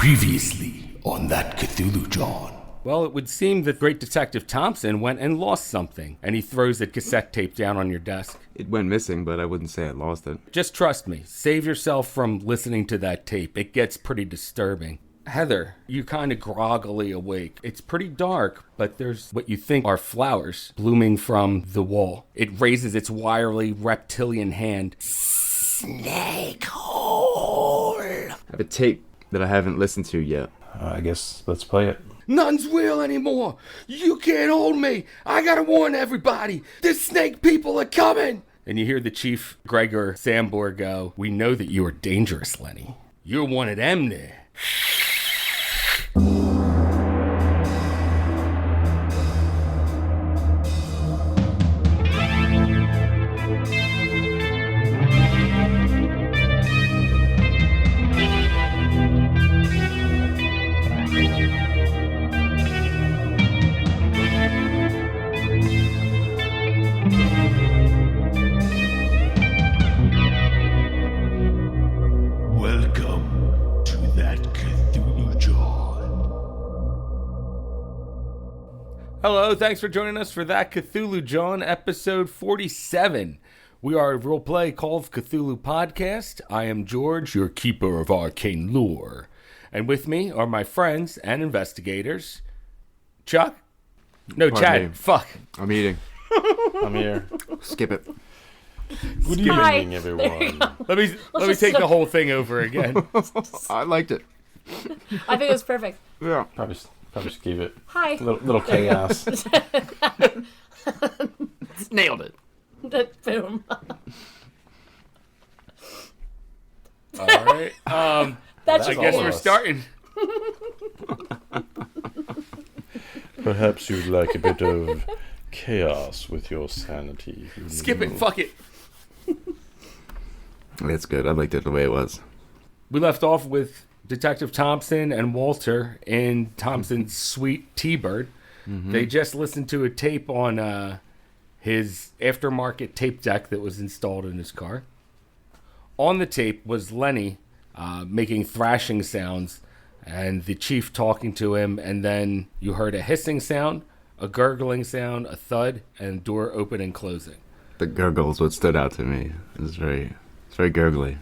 Previously on that Cthulhu John. Well, it would seem that Great Detective Thompson went and lost something, and he throws the cassette tape down on your desk. It went missing, but I wouldn't say I lost it. Just trust me. Save yourself from listening to that tape. It gets pretty disturbing. Heather, you kind of groggily awake. It's pretty dark, but there's what you think are flowers blooming from the wall. It raises its wiry reptilian hand. Snake hole. I have a tape that I haven't listened to yet. I guess let's play it. None's real anymore. You can't hold me. I gotta warn everybody. The snake people are coming. And you hear the Chief Gregor Sambor go, "We know that you are dangerous, Lenny. You're one of them there." Welcome to that Cthulhu John. Hello, thanks for joining us for That Cthulhu John, episode 47. We are a roleplay Call of Cthulhu podcast. I am George, your keeper of arcane lore. And with me are my friends and investigators. Chuck? No, Pardon Chad. me. Fuck. I'm eating. I'm here. Skip it. Good Hi. evening, everyone. Let me take the whole thing over again. I liked it. I think it was perfect. Yeah. Probably should keep it. Hi. Little chaos. Nailed it. Boom. All right. That's I just guess all we're of us. starting. Perhaps you'd like a bit of chaos with your sanity. Skip it. Fuck it. That's good. I liked it the way it was. We left off with Detective Thompson and Walter in Thompson's sweet T-Bird. They just listened to a tape on his aftermarket tape deck that was installed in his car. On the tape was Lenny making thrashing sounds and the chief talking to him, and then you heard a hissing sound, a gurgling sound, a thud, and door open and closing. The gurgles what stood out to me. It's very gurgly.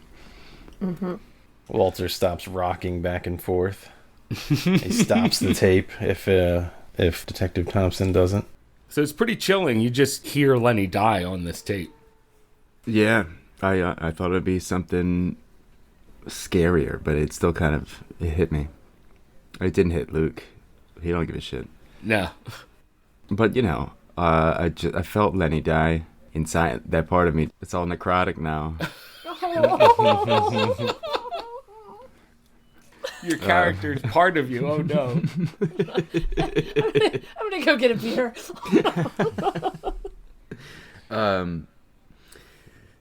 Walter stops rocking back and forth. He stops the tape if Detective Thompson doesn't. So it's pretty chilling. You just hear Lenny die on this tape. Yeah. I thought it'd be something scarier, but it still it hit me. It didn't hit Luke. He don't give a shit. No. But I felt Lenny die inside that part of me. It's all necrotic now. Your character is part of you. Oh, no. I'm gonna go get a beer.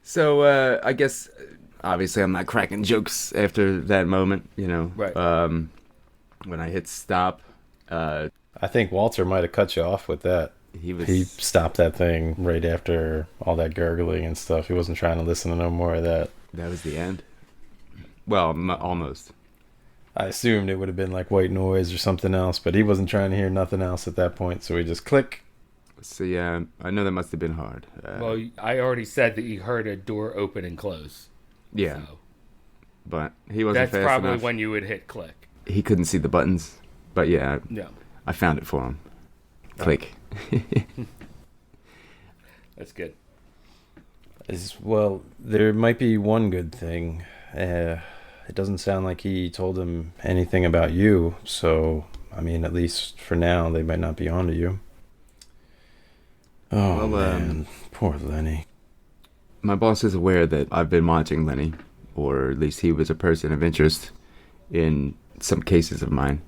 So I guess obviously I'm not cracking jokes after that moment, Right. When I hit stop, I think Walter might have cut you off with that. He stopped that thing right after all that gurgling and stuff. He wasn't trying to listen to no more of that. That was the end. Well, almost. I assumed it would have been like white noise or something else, but he wasn't trying to hear nothing else at that point, so he just click. So yeah, I know that must have been hard. Well, I already said that you heard a door open and close. Yeah, So but he wasn't that's fast probably enough. when you would hit click. He couldn't see the buttons, but yeah, No. I found it for him. Click. That's good. Well, there might be one good thing. It doesn't sound like he told him anything about you, so, I mean, at least for now, they might not be onto you. Oh, Well, man. Poor Lenny. My boss is aware that I've been watching Lenny, or at least he was a person of interest in some cases of mine.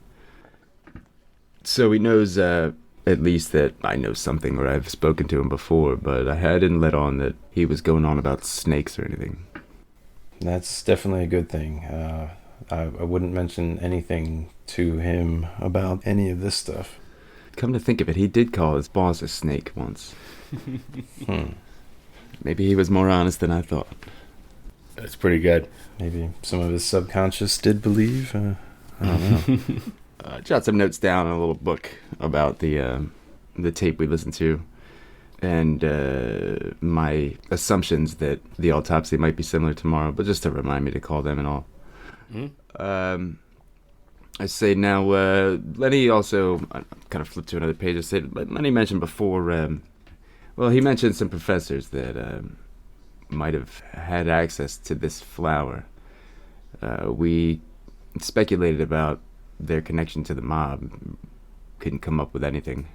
So he knows at least that I know something, or I've spoken to him before, but I didn't let on that he was going on about snakes or anything. That's definitely a good thing. I wouldn't mention anything to him about any of this stuff. Come to think of it, he did call his boss a snake once. Maybe he was more honest than I thought. That's pretty good. Maybe some of his subconscious did believe. I don't know. Jot some notes down in a little book about the tape we listened to, and my assumptions that the autopsy might be similar tomorrow, but just to remind me to call them and all. I say now, Lenny also, I kind of flipped to another page. I said, Lenny mentioned before, he mentioned some professors that might have had access to this flower. We speculated about their connection to the mob. Couldn't come up with anything.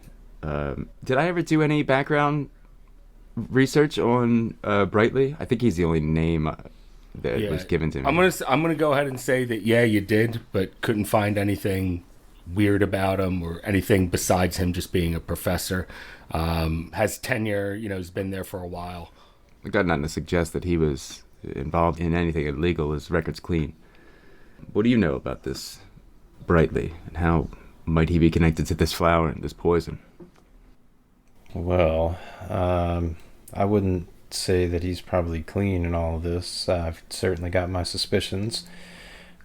Did I ever do any background research on Brightly? I think he's the only name that was given to me. I'm gonna go ahead and say that you did, but couldn't find anything weird about him or anything besides him just being a professor. Has tenure, has been there for a while. I got nothing to suggest that he was involved in anything illegal. His record's clean. What do you know about this Brightly, and how might he be connected to this flower and this poison? Well, I wouldn't say that he's probably clean in all of this. I've certainly got my suspicions.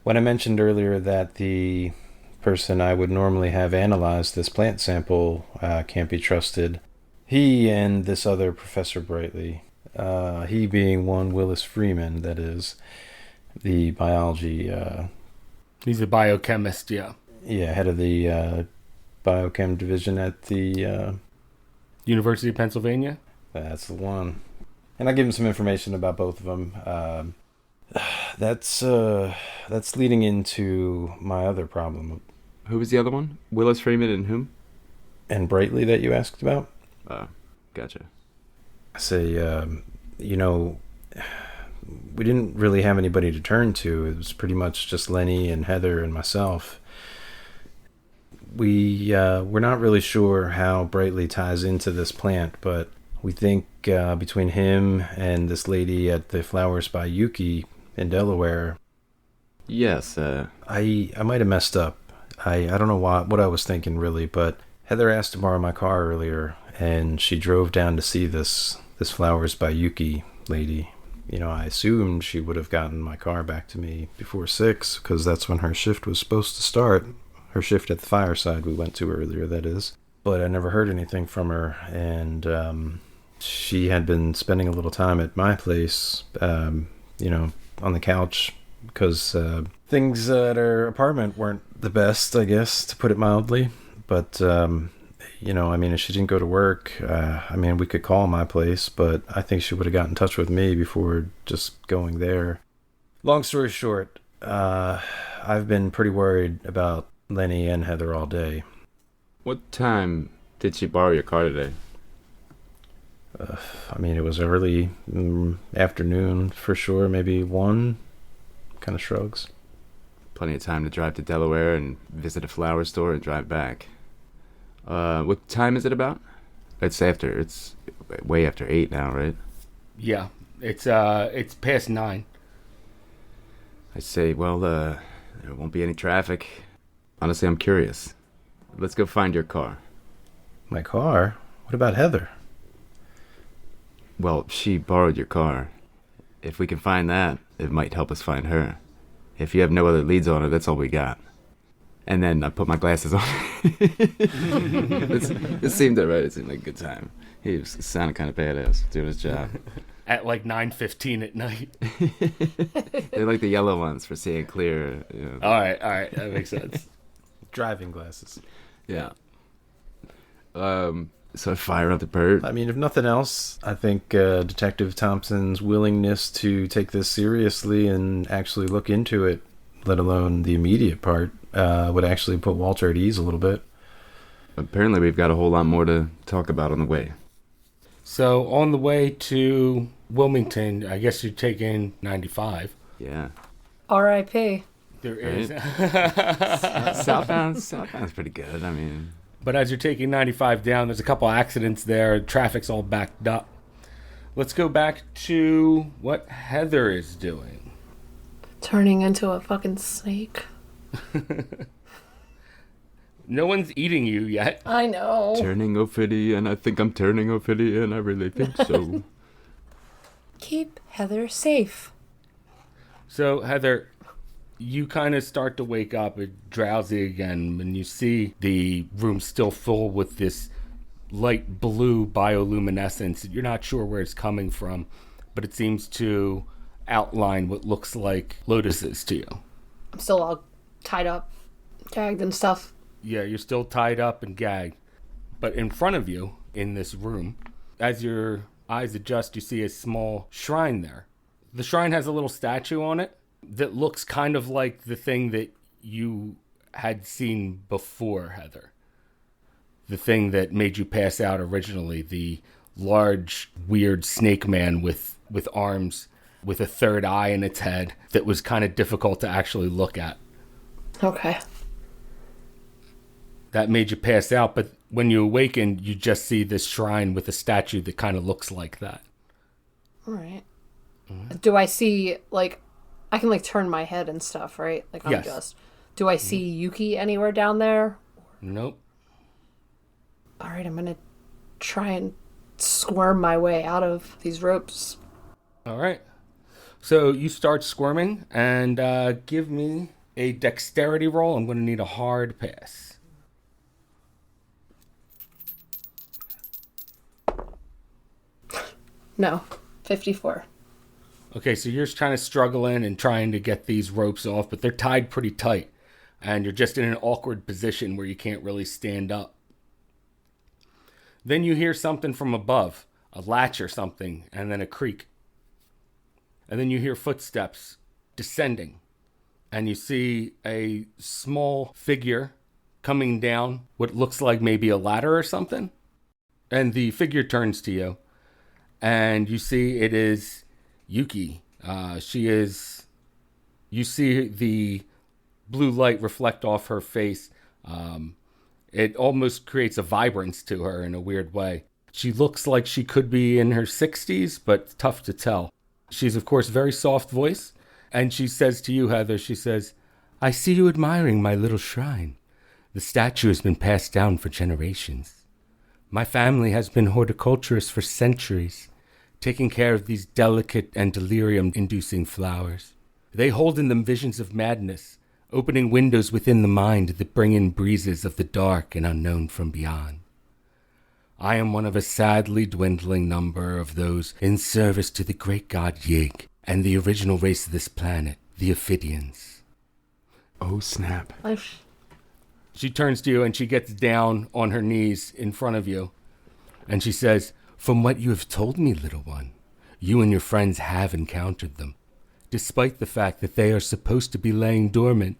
When I mentioned earlier that the person I would normally have analyze this plant sample can't be trusted, he and this other Professor Brightly, he being one Willis Freeman, that is, the biology... He's a biochemist, yeah. Yeah, head of the biochem division at the... University of Pennsylvania? That's the one. And I give him some information about both of them. That's leading into my other problem. Who was the other one? Willis Freeman and whom? And Brightly that you asked about? Gotcha. I say, we didn't really have anybody to turn to. It was pretty much just Lenny and Heather and myself. We're not really sure how Brightly ties into this plant, but we think between him and this lady at the Flowers by Yukie in Delaware... Yes, I might have messed up. I don't know what I was thinking really, but Heather asked to borrow my car earlier, and she drove down to see this Flowers by Yukie lady. I assumed she would have gotten my car back to me before 6, because that's when her shift was supposed to start. Her shift at the fireside we went to earlier, that is. But I never heard anything from her, and she had been spending a little time at my place, on the couch, because things at her apartment weren't the best, I guess, to put it mildly. But, if she didn't go to work, we could call my place, but I think she would have got in touch with me before just going there. Long story short, I've been pretty worried about Lenny and Heather all day. What time did she borrow your car today? It was early afternoon for sure, maybe 1. Kind of shrugs. Plenty of time to drive to Delaware and visit a flower store and drive back. What time is it about? It's way after 8 now, right? Yeah, it's past 9. I say, there won't be any traffic. Honestly, I'm curious. Let's go find your car. My car? What about Heather? Well, she borrowed your car. If we can find that, it might help us find her. If you have no other leads on her, that's all we got. And then I put my glasses on. It seemed alright. It seemed like a good time. He sounded kind of badass doing his job. At like 9:15 at night. They're like the yellow ones for seeing clear. All right, that makes sense. Driving glasses. Yeah. So I fire up the bird. If nothing else, I think Detective Thompson's willingness to take this seriously and actually look into it, let alone the immediate part, would actually put Walter at ease a little bit. Apparently we've got a whole lot more to talk about on the way. So on the way to Wilmington, I guess you're taking 95. Yeah. R.I.P. There is. Southbound's pretty good. But as you're taking 95 down, there's a couple accidents there. Traffic's all backed up. Let's go back to what Heather is doing. Turning into a fucking snake. No one's eating you yet. I know. Turning Ophidy, and I think I'm turning Ophidy, and I really think so. Keep Heather safe. So, Heather, You kind of start to wake up drowsy again, and you see the room still full with this light blue bioluminescence. You're not sure where it's coming from, but it seems to outline what looks like lotuses to you. I'm still all tied up, gagged and stuff. Yeah, you're still tied up and gagged. But in front of you, in this room, as your eyes adjust, you see a small shrine there. The shrine has a little statue on it that looks kind of like the thing that you had seen before, Heather. The thing that made you pass out originally, the large, weird snake man with arms, with a third eye in its head that was kind of difficult to actually look at. Okay. That made you pass out, but when you awaken, you just see this shrine with a statue that kind of looks like that. All right. Do I see, like, I can, like, turn my head and stuff, right? Like, I'm Yes. just. Do I see Yuki anywhere down there? Nope. All right, I'm going to try and squirm my way out of these ropes. All right. So you start squirming, and give me a dexterity roll. I'm going to need a hard pass. No, 54. Okay, so you're just kind of struggling and trying to get these ropes off, but they're tied pretty tight, and you're just in an awkward position where you can't really stand up. Then you hear something from above, a latch or something, and then a creak. And then you hear footsteps descending, and you see a small figure coming down what looks like maybe a ladder or something. And the figure turns to you, and you see it is Yuki. You see the blue light reflect off her face. It almost creates a vibrance to her in a weird way. She looks like she could be in her 60s, but tough to tell. She's, of course, very soft voice. And she says to you, Heather, she says, "I see you admiring my little shrine. The statue has been passed down for generations. My family has been horticulturists for centuries, taking care of these delicate and delirium-inducing flowers. They hold in them visions of madness, opening windows within the mind that bring in breezes of the dark and unknown from beyond. I am one of a sadly dwindling number of those in service to the great god Yig and the original race of this planet, the Ophidians." Oh, snap. She turns to you and she gets down on her knees in front of you. And she says, "From what you have told me, little one, you and your friends have encountered them, despite the fact that they are supposed to be laying dormant.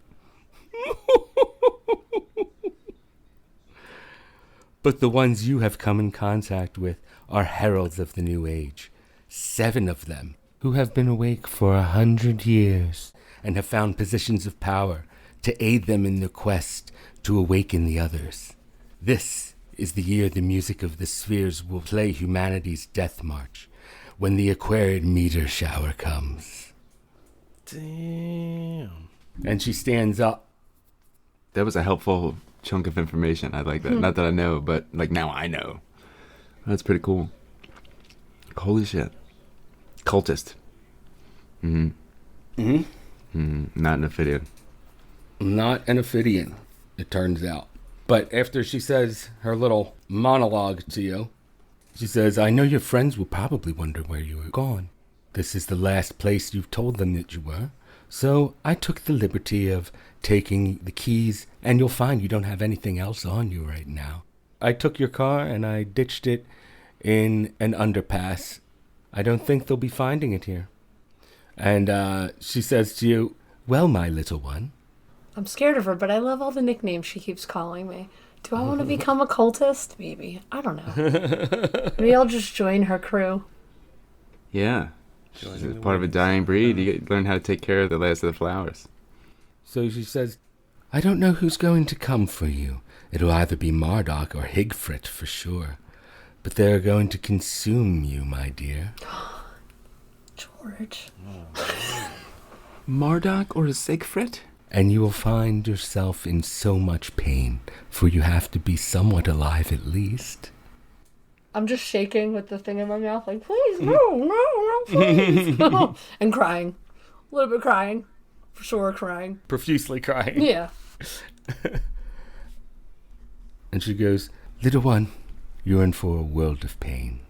But the ones you have come in contact with are heralds of the new age, 7 of them, who have been awake for 100 years and have found positions of power to aid them in their quest to awaken the others. This is the year the music of the spheres will play humanity's death march, when the Aquarian meteor shower comes." Damn. And she stands up. That was a helpful chunk of information. I like that. Not that I know, but like now I know. That's pretty cool. Holy shit. Cultist. Not an Ophidian. Not an Ophidian, it turns out. But after she says her little monologue to you, she says, "I know your friends will probably wonder where you were gone. This is the last place you've told them that you were. So I took the liberty of taking the keys, and you'll find you don't have anything else on you right now. I took your car and I ditched it in an underpass. I don't think they'll be finding it here." And she says to you, "Well, my little one." I'm scared of her, but I love all the nicknames she keeps calling me. Do I want to become a cultist? Maybe. I don't know. Maybe I'll just join her crew. Yeah. She's part of a dying breed. You learn how to take care of the last of the flowers. So she says, "I don't know who's going to come for you. It'll either be Marduk or Higfrit for sure. But they're going to consume you, my dear." George. Marduk or Siegfried? "And you will find yourself in so much pain, for you have to be somewhat alive at least." I'm just shaking with the thing in my mouth, like, please, no, please. And crying. A little bit crying. For sure, crying. profusely crying. Yeah. And she goes, "Little one, you're in for a world of pain,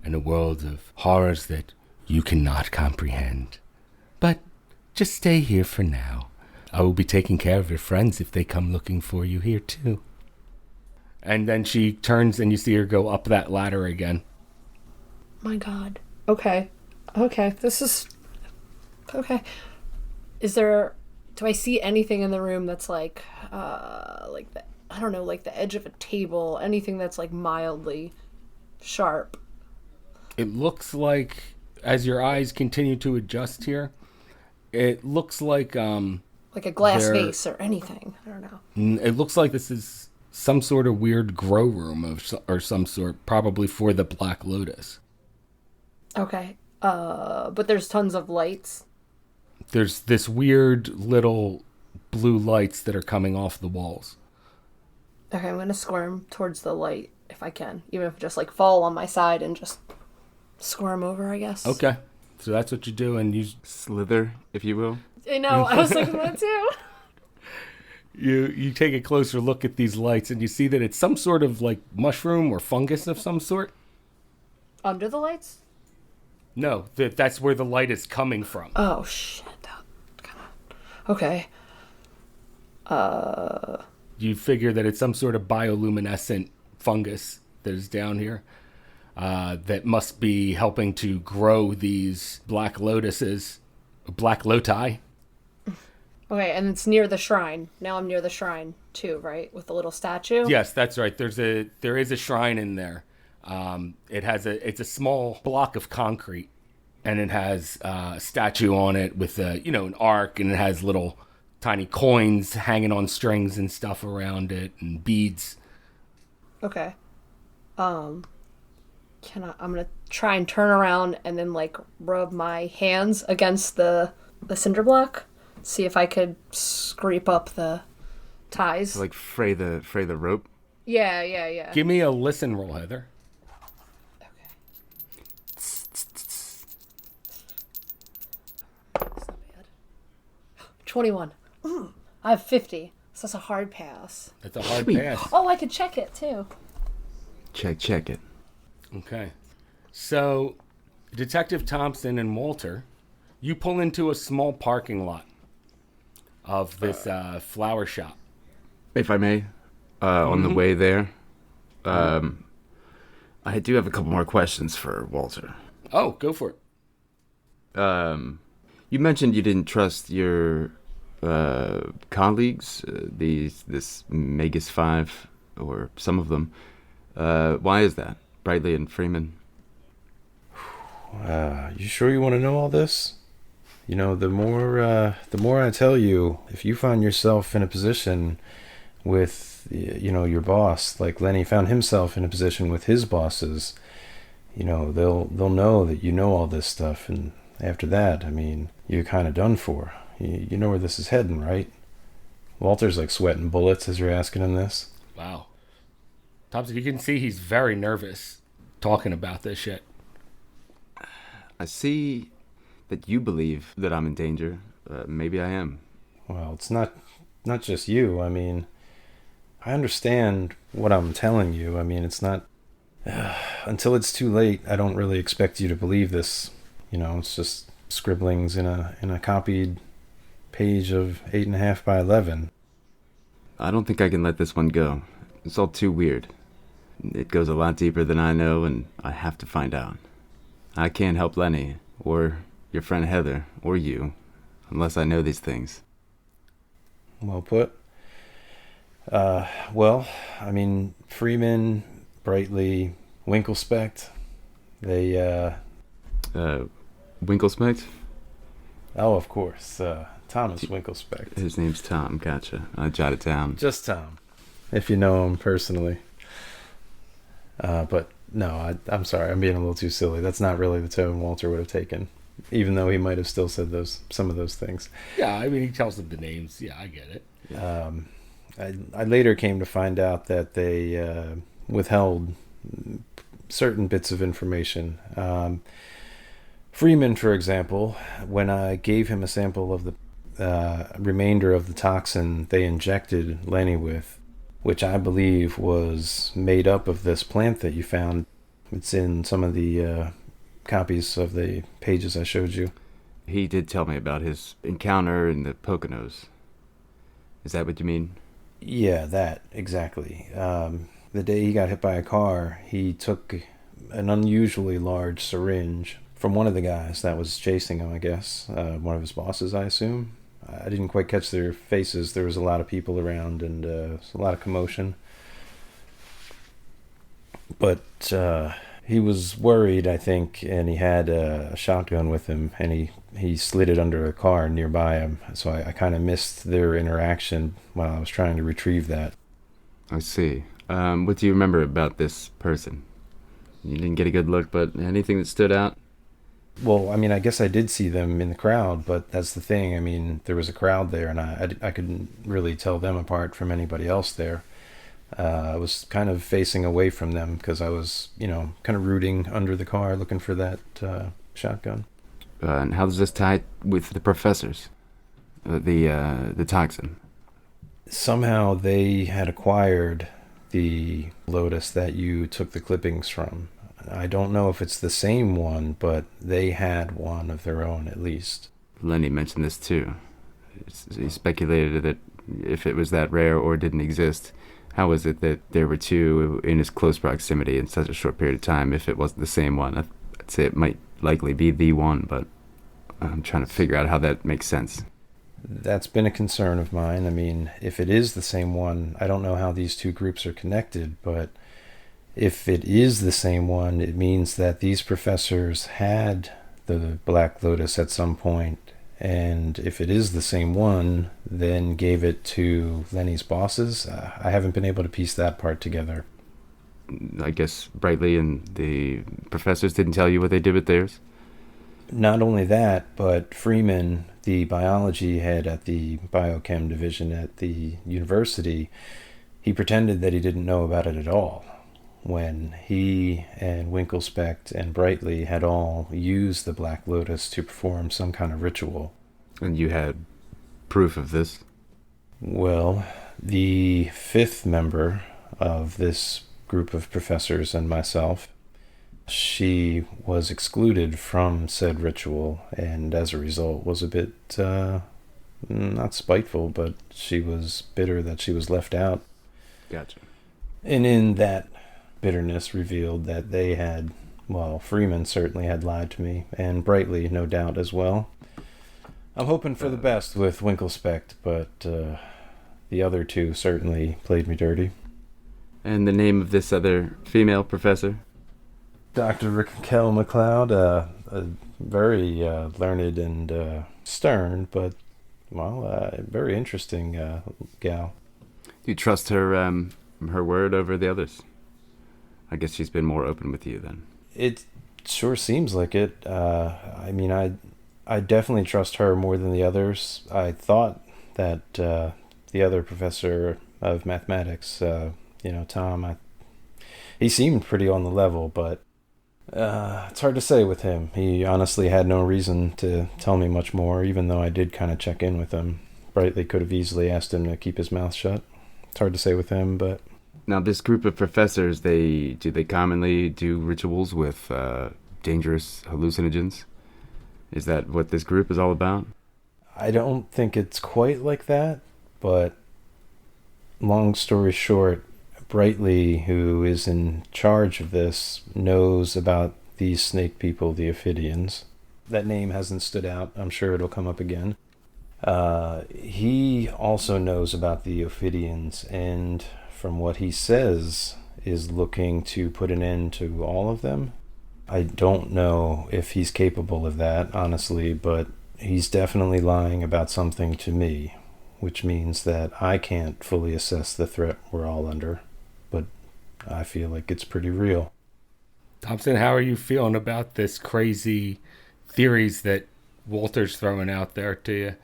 and a world of horrors that you cannot comprehend. But just stay here for now. I will be taking care of your friends if they come looking for you here too." And then she turns and you see her go up that ladder again. My God. Okay. This is... Okay. Is there... Do I see anything in the room that's like the... I don't know, like the edge of a table, anything that's like mildly sharp? It looks like, as your eyes continue to adjust here, it looks like Like a glass vase or anything. I don't know. it looks like this is some sort of weird grow room or some sort, probably for the Black Lotus. Okay. But there's tons of lights. There's this weird little blue lights that are coming off the walls. Okay, I'm gonna squirm towards the light if I can. Even if just like fall on my side and just squirm over, I guess. Okay. So that's what you do, and you Slither, if you will. I know, I was thinking that too. you take a closer look at these lights, and you see that it's some sort of like mushroom or fungus of some sort. Under the lights? No, that's where the light is coming from. Oh shit. Okay. You figure that it's some sort of bioluminescent fungus that is down here that must be helping to grow these black lotuses, black loti. Okay, and it's near the shrine. Now I'm near the shrine too, right? With the little statue? Yes, that's right. There is a shrine in there. It's a small block of concrete, and it has a statue on it with an arc, and it has little tiny coins hanging on strings and stuff around it, and beads. Okay. I'm gonna try and turn around and then like rub my hands against the cinder block. See if I could scrape up the ties. So, like fray the rope. Yeah. Give me a listen roll, Heather. Okay. It's not bad. 21. I have 50. So that's a hard pass. That's a hard Sweet. pass. Oh, I could check it too. Check it. Okay. So, Detective Thompson and Walter, you pull into a small parking lot of this flower shop. If I may, on the way there, I do have a couple more questions for Walter. Oh, go for it. You mentioned you didn't trust your colleagues, this Magus 5, or some of them. Why is that? Brightly and Freeman. You sure you want to know all this? You know, the more I tell you, if you find yourself in a position with, your boss, like Lenny found himself in a position with his bosses, they'll know that you know all this stuff, and after that, I mean, you're kind of done for. You know where this is heading, right? Walter's like sweating bullets as you're asking him this. Wow. Thompson, you can see he's very nervous talking about this shit. I see that you believe that I'm in danger. Maybe I am. Well, it's not just you. I mean, I understand what I'm telling you. I mean, it's not... until it's too late, I don't really expect you to believe this. It's just scribblings in a copied page of 8.5 by 11. I don't think I can let this one go. It's all too weird. It goes a lot deeper than I know, and I have to find out. I can't help Lenny, or your friend Heather, or you, unless I know these things. Well put. I mean, Freeman, Brightly, Winklespect, they, Winklespect? Oh, of course, Thomas Winklespect. His name's Tom, gotcha. I jotted it down. Just Tom, if you know him personally. But no, I'm sorry, I'm being a little too silly. That's not really the tone Walter would have taken, even though he might have still said some of those things. Yeah, I mean, he tells them the names. Yeah, I get it. I later came to find out that they withheld certain bits of information. Freeman, for example, when I gave him a sample of remainder of the toxin they injected Lenny with, which I believe was made up of this plant that you found. It's in some of the copies of the pages I showed you. He did tell me about his encounter in the Poconos. Is that what you mean? Yeah, that, exactly. The day he got hit by a car, he took an unusually large syringe from one of the guys that was chasing him, I guess. One of his bosses, I assume. I didn't quite catch their faces. There was a lot of people around and a lot of commotion. But he was worried, I think, and he had a shotgun with him, and he slid it under a car nearby him. So I kind of missed their interaction while I was trying to retrieve that. I see. What do you remember about this person? You didn't get a good look, but anything that stood out? Well, I mean, I guess I did see them in the crowd, but that's the thing. I mean, there was a crowd there, and I couldn't really tell them apart from anybody else there. I was kind of facing away from them because I was, kind of rooting under the car looking for that shotgun. And how does this tie with the professors? The toxin? Somehow they had acquired the lotus that you took the clippings from. I don't know if it's the same one, but they had one of their own at least. Lenny mentioned this too. He speculated that if it was that rare or didn't exist, how was it that there were two in his close proximity in such a short period of time if it wasn't the same one? I'd say it might likely be the one, but I'm trying to figure out how that makes sense. That's been a concern of mine. I mean, if it is the same one, I don't know how these two groups are connected, but if it is the same one, it means that these professors had the Black Lotus at some point, and if it is the same one, then gave it to Lenny's bosses. I haven't been able to piece that part together. I guess Brightly and the professors didn't tell you what they did with theirs? Not only that, but Freeman, the biology head at the biochem division at the university, he pretended that he didn't know about it at all, when he and Winklespect and Brightly had all used the Black Lotus to perform some kind of ritual. And you had proof of this? Well, the fifth member of this group of professors and myself, she was excluded from said ritual, and as a result was a bit, not spiteful, but she was bitter that she was left out. Gotcha. And in that bitterness revealed that they had, well, Freeman certainly had lied to me, and Brightly, no doubt, as well. I'm hoping for the best with Winklespect, but the other two certainly played me dirty. And the name of this other female professor? Dr. Raquel McLeod, a very learned and stern, but, well, very interesting gal. Do you trust her word over the others? I guess she's been more open with you then. It sure seems like it. I mean, I definitely trust her more than the others. I thought that the other professor of mathematics, Tom, he seemed pretty on the level, but it's hard to say with him. He honestly had no reason to tell me much more, even though I did kind of check in with him. Brightly could have easily asked him to keep his mouth shut. It's hard to say with him, but... Now, this group of professors, do they commonly do rituals with dangerous hallucinogens? Is that what this group is all about? I don't think it's quite like that, but long story short, Brightly, who is in charge of this, knows about these snake people, the Ophidians. That name hasn't stood out. I'm sure it'll come up again. He also knows about the Ophidians, and from what he says, is looking to put an end to all of them. I don't know if he's capable of that, honestly, but he's definitely lying about something to me, which means that I can't fully assess the threat we're all under, but I feel like it's pretty real. Thompson, how are you feeling about this crazy theories that Walter's throwing out there to you?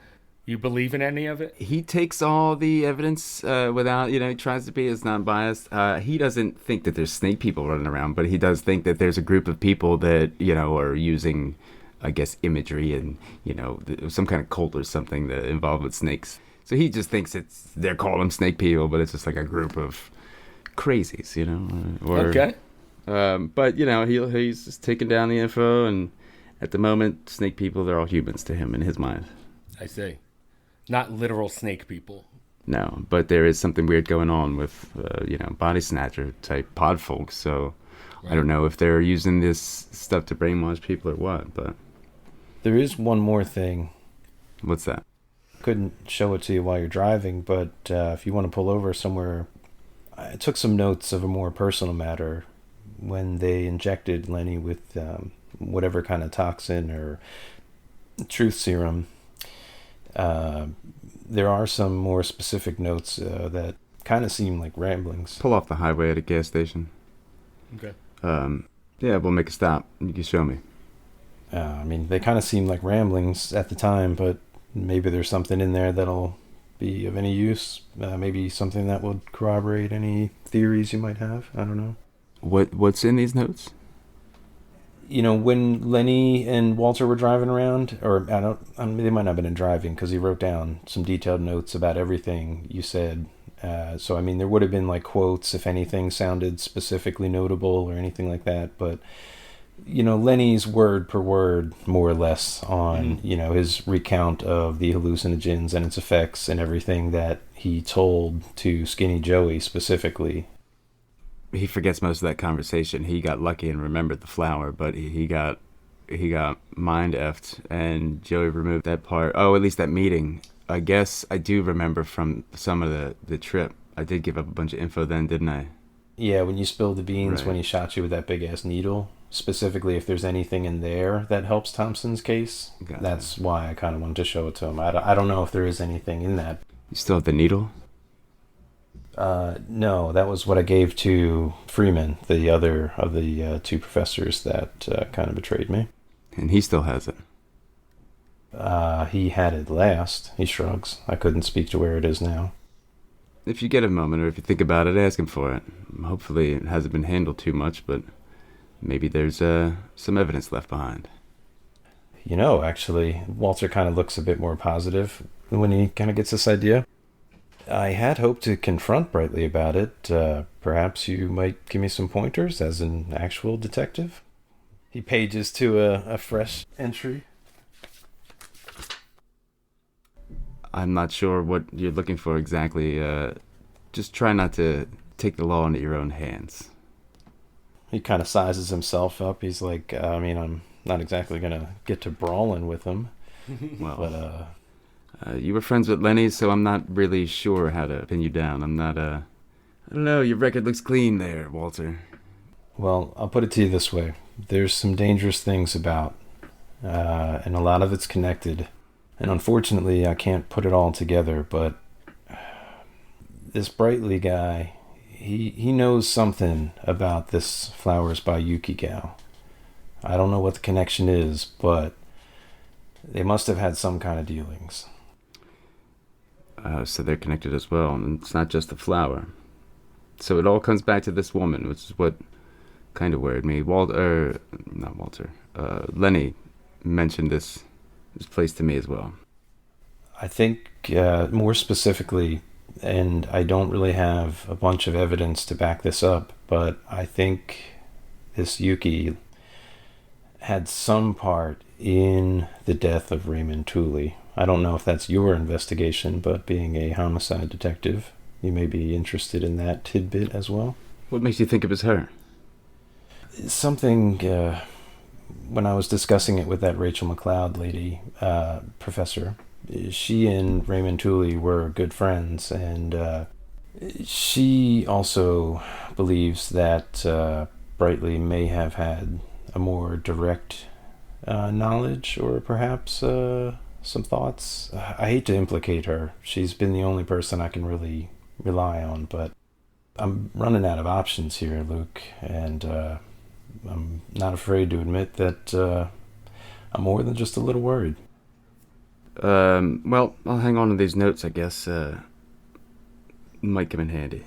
You believe in any of it? He takes all the evidence without, he tries to be as non-biased. He doesn't think that there's snake people running around, but he does think that there's a group of people that, are using I guess, imagery and, some kind of cult or something that involved with snakes. So he just thinks they're calling them snake people, but it's just like a group of crazies, Okay. But, he's just taking down the info, and at the moment, snake people, they're all humans to him in his mind. I see. Not literal snake people. No, but there is something weird going on with, body snatcher type pod folks. So I don't know if they're using this stuff to brainwash people or what, but... There is one more thing. What's that? Couldn't show it to you while you're driving, but if you want to pull over somewhere, I took some notes of a more personal matter when they injected Lenny with whatever kind of toxin or truth serum. There are some more specific notes that kind of seem like ramblings. Pull off the highway at a gas station. Okay. Yeah, we'll make a stop. You can show me. They kind of seem like ramblings at the time, but maybe there's something in there that'll be of any use. Maybe something that would corroborate any theories you might have. I don't know. What's in these notes? When Lenny and Walter were driving around, or they might not have been driving because he wrote down some detailed notes about everything you said. So there would have been like quotes if anything sounded specifically notable or anything like that. But, Lenny's word per word, more or less, on, his recount of the hallucinogens and its effects and everything that he told to Skinny Joey specifically. He forgets most of that conversation. He got lucky and remembered the flower, but he got mind effed, and Joey removed that part. Oh, at least that meeting. I guess I do remember from some of the trip. I did give up a bunch of info then, didn't I? Yeah, when you spilled the beans, Right. when he shot you with that big-ass needle, specifically if there's anything in there that helps Thompson's case, Gotcha. That's why I kind of wanted to show it to him. I don't know if there is anything in that. You still have the needle? No, that was what I gave to Freeman, the other of the two professors that kind of betrayed me. And he still has it. He had it last, he shrugs. I couldn't speak to where it is now. If you get a moment, or if you think about it, ask him for it. Hopefully it hasn't been handled too much, but maybe there's some evidence left behind. Actually, Walter kind of looks a bit more positive when he kind of gets this idea. I had hoped to confront Brightly about it. Perhaps you might give me some pointers as an actual detective? He pages to a fresh entry. I'm not sure what you're looking for exactly. Just try not to take the law into your own hands. He kind of sizes himself up. He's like, I'm not exactly going to get to brawling with him. Well, But, you were friends with Lenny, so I'm not really sure how to pin you down. I'm not, I don't know, your record looks clean there, Walter. well, I'll put it to you this way. There's some dangerous things about, and a lot of it's connected. And unfortunately, I can't put it all together, but this Brightly guy, he knows something about this Flowers by Yuki gal. I don't know what the connection is, but they must have had some kind of dealings. So they're connected as well, and it's not just the flower. So it all comes back to this woman, which is what kind of worried me. Lenny mentioned this place to me as well. I think more specifically, and I don't really have a bunch of evidence to back this up, but I think this Yuki had some part in the death of Raymond Tooley. I don't know if that's your investigation, but being a homicide detective, you may be interested in that tidbit as well. What makes you think it was her? Something, when I was discussing it with that Rachel McLeod lady, professor, she and Raymond Tooley were good friends, and she also believes that Brightly may have had a more direct knowledge, or perhaps some thoughts. I hate to implicate her. She's been the only person I can really rely on, but I'm running out of options here, Luke, and I'm not afraid to admit that I'm more than just a little worried. Well, I'll hang on to these notes, I guess. Might come in handy.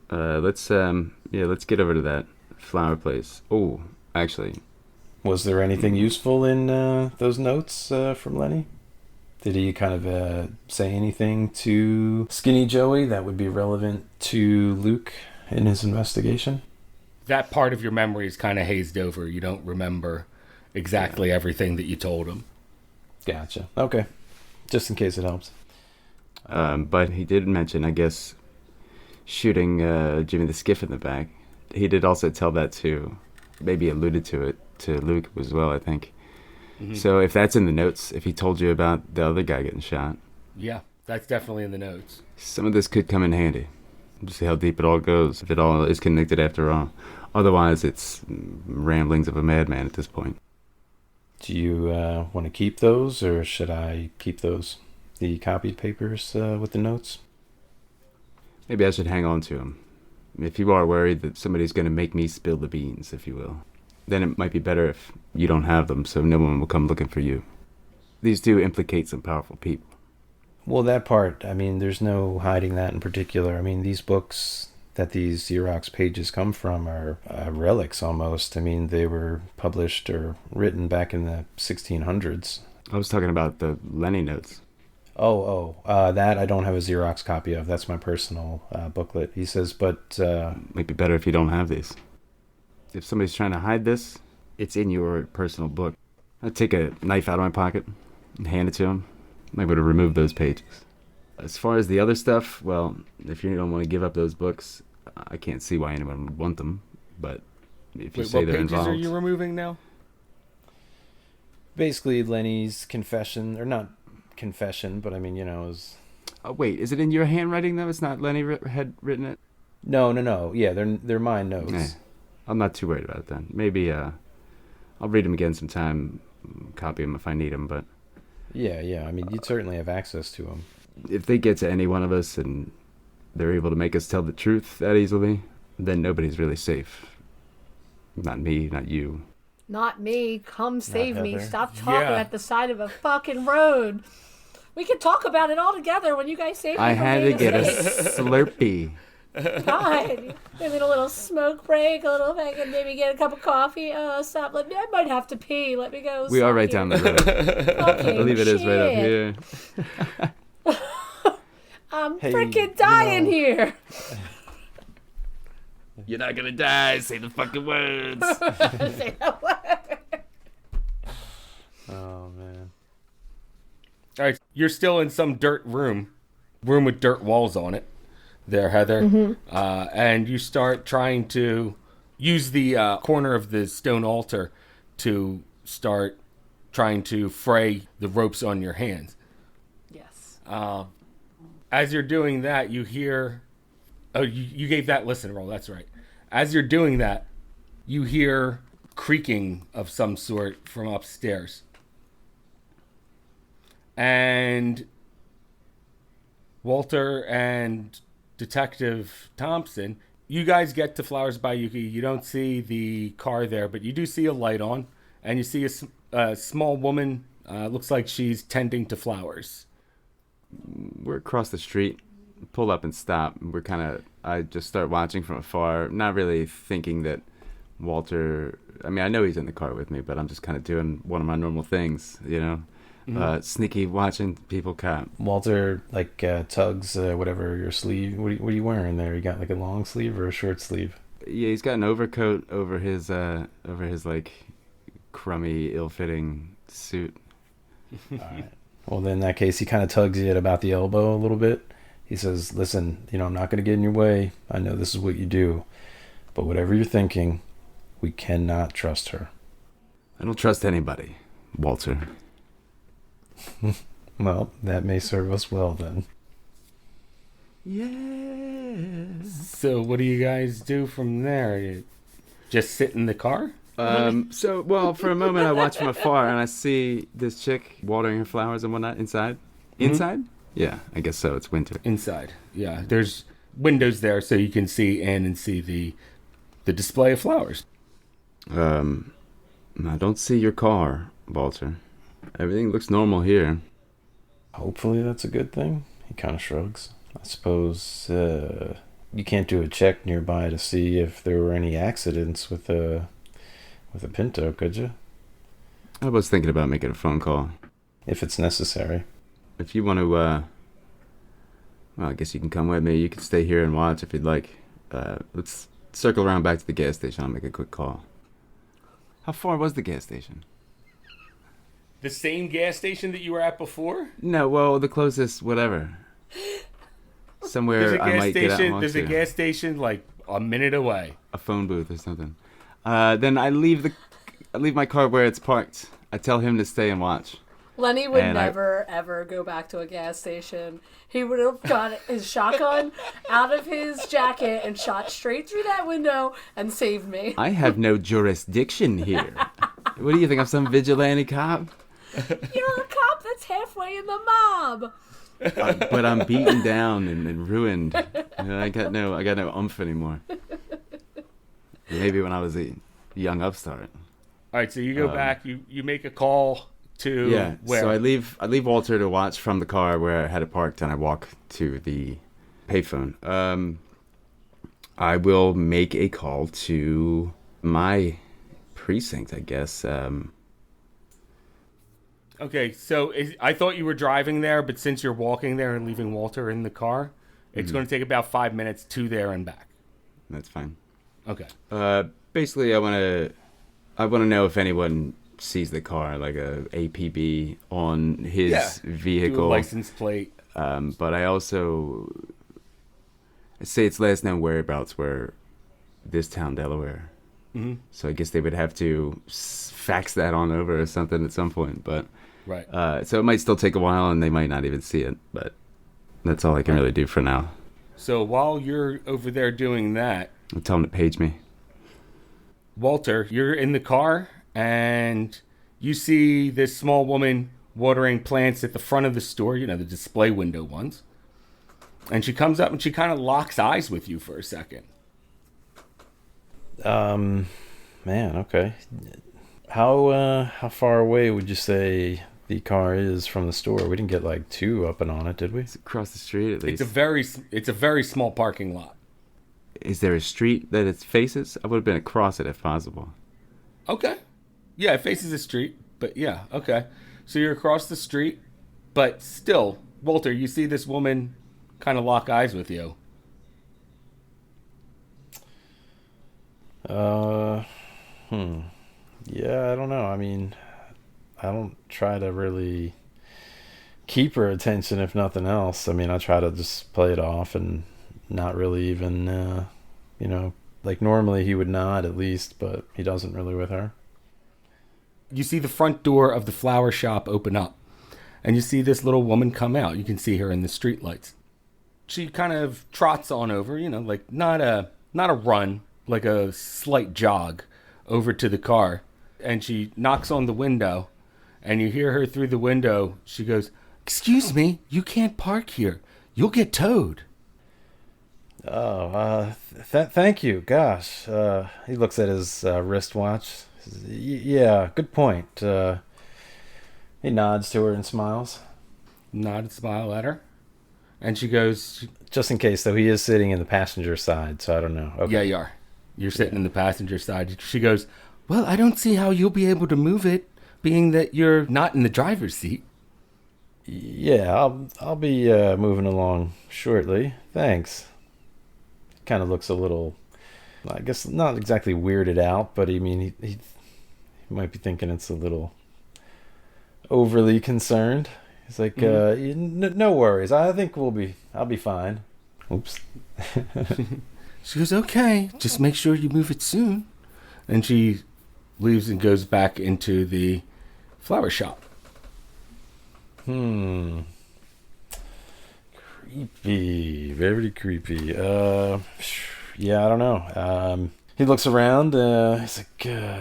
Let's get over to that flower place. Oh, actually, Was there anything useful in those notes from Lenny? Did he kind of say anything to Skinny Joey that would be relevant to Luke in his investigation? That part of your memory is kind of hazed over. You don't remember exactly everything that you told him. Gotcha. Okay. Just in case it helps. But he did mention, I guess, shooting Jimmy the Skiff in the back. He did also tell that to, maybe alluded to it, to Luke as well, I think. Mm-hmm. So if that's in the notes, if he told you about the other guy getting shot. Yeah, that's definitely in the notes. Some of this could come in handy. Just see how deep it all goes, if it all is connected after all. Otherwise, it's ramblings of a madman at this point. Do you want to keep those, or should I keep those, the copied papers with the notes? Maybe I should hang on to them. If you are worried that somebody's going to make me spill the beans, if you will, then it might be better if you don't have them, so no one will come looking for you. These do implicate some powerful people. Well, that part, I mean, there's no hiding that in particular. I mean, these books that these Xerox pages come from are relics almost. I mean, they were published or written back in the 1600s. I was talking about the Lenny notes. That I don't have a Xerox copy of. That's my personal booklet. He says, but... might be better if you don't have these. If somebody's trying to hide this, it's in your personal book. I'd take a knife out of my pocket and hand it to him. I might be able to remove those pages. As far as the other stuff, well, if you don't want to give up those books, I can't see why anyone would want them. But if you say they're involved... What pages are you removing now? Basically, Lenny's confession, or not confession, but I mean, is... Oh, wait, is it in your handwriting, though? It's not Lenny had written it? No. Yeah, they're my notes. Yeah. I'm not too worried about it, then. Maybe I'll read them again sometime, copy them if I need them, but... Yeah, I mean, you'd certainly have access to them. If they get to any one of us and they're able to make us tell the truth that easily, then nobody's really safe. Not me, not you. Not me. Come save me. Heather. Stop talking at the side of a fucking road. We can talk about it all together when you guys save me. I from had to being get a safe. Slurpee. God. Maybe a little smoke break, a little thing, and maybe get a cup of coffee. Stop. I might have to pee. Let me go. We are right down the road. Okay, I believe it is right up here. I'm freaking dying here. You're not gonna die. Say the fucking words. Say that word. Oh, man. All right, you're still in some dirt room with dirt walls on it there, Heather. Mm-hmm. And you start trying to use the corner of the stone altar to start trying to fray the ropes on your hands. Yes. As you're doing that, you hear... Oh, you gave that listen roll, that's right. As you're doing that, you hear creaking of some sort from upstairs. And Walter and Detective Thompson, you guys get to Flowers by Yukie. You don't see the car there, but you do see a light on, and you see a small woman. Looks like she's tending to flowers. We're across the street. Pull up and stop. I just start watching from afar, not really thinking that Walter... I mean, I know he's in the car with me, but I'm just kind of doing one of my normal things, Mm-hmm. Sneaky watching people cop. Walter, tugs whatever your sleeve. What are you wearing there? You got like a long sleeve or a short sleeve? Yeah, he's got an overcoat over his crummy, ill-fitting suit. All right. Well, then in that case, he kind of tugs you at about the elbow a little bit. He says, listen, I'm not going to get in your way. I know this is what you do. But whatever you're thinking, we cannot trust her. I don't trust anybody, Walter. Well, that may serve us well then. Yeah. So what do you guys do from there? You just sit in the car? For a moment I watch from afar and I see this chick watering her flowers and whatnot inside. Mm-hmm. Inside? Yeah, I guess so. It's winter. Inside, yeah. There's windows there so you can see in and see the display of flowers. I don't see your car, Walter. Everything looks normal here. Hopefully that's a good thing. He kind of shrugs. I suppose you can't do a check nearby to see if there were any accidents with a Pinto, could you? I was thinking about making a phone call. if it's necessary. If you want to, well, I guess you can come with me. You can stay here and watch if you'd like. Let's circle around back to the gas station. I'll make a quick call. How far was the gas station? The same gas station that you were at before? No, well, the closest, whatever. Somewhere I might get out and walk There's a to. gas station like a minute away. A phone booth or something. Then I leave my car where it's parked. I tell him to stay and watch. Lenny would And never, ever go back to a gas station. He would have got his shotgun out of his jacket and shot straight through that window and saved me. I have no jurisdiction here. What do you think? I'm some vigilante cop? You're a cop that's halfway in the mob. But I'm beaten down and ruined. I got no umph anymore. Maybe when I was a young upstart. All right, so you go back. You make a call to where? So I leave Walter to watch from the car where I had it parked, and I walk to the payphone. I will make a call to my precinct, I guess. Okay, so I thought you were driving there, but since you're walking there and leaving Walter in the car, it's going to take about 5 minutes to there and back. That's fine. Okay. Basically, I want to know if anyone sees the car, like a APB on his Do a vehicle. license plate. But I also say its last known whereabouts were this town, Delaware. Mm-hmm. So I guess they would have to fax that on over or something at some point. But Right. so it might still take a while, and they might not even see it. But that's all I can really do for now. So while you're over there doing that, I'll tell them to page me. Walter, you're in the car and you see this small woman watering plants at the front of the store, the display window ones. And she comes up and she kind of locks eyes with you for a second. Man, okay. How far away would you say the car is from the store? We didn't get like too up and on it, did we? It's across the street at least. It's a very small parking lot. Is there a street that it faces? I would have been across it if possible. Okay. Yeah, it faces the street, but yeah, okay. So you're across the street, but still, Walter, you see this woman kind of lock eyes with you. Yeah, I don't know. I mean, I don't try to really keep her attention, if nothing else. I mean, I try to just play it off and not really even, like normally he would nod at least, but he doesn't really with her. You see the front door of the flower shop open up, and you see this little woman come out. You can see her in the streetlights. She kind of trots on over, like not a run, like a slight jog over to the car, and she knocks on the window, and you hear her through the window. She goes, "Excuse me, you can't park here. You'll get towed." Oh, thank you. Gosh. He looks at his wristwatch. Yeah, good point. He nods to her and smiles. Nod and smile at her. And she goes, Just in case, though, he is sitting in the passenger side, so I don't know. Okay. "Yeah, you are. You're sitting in the passenger side." She goes, "Well, I don't see how you'll be able to move it, being that you're not in the driver's seat." Yeah, I'll be moving along shortly. Thanks. Kind of looks a little, I guess, not exactly weirded out, but I mean, he might be thinking it's a little overly concerned. He's like, no worries. I think I'll be fine. Oops. She goes, "Okay, just make sure you move it soon." And she leaves and goes back into the flower shop. Creepy. Very creepy. Yeah, I don't know. He looks around. He's like,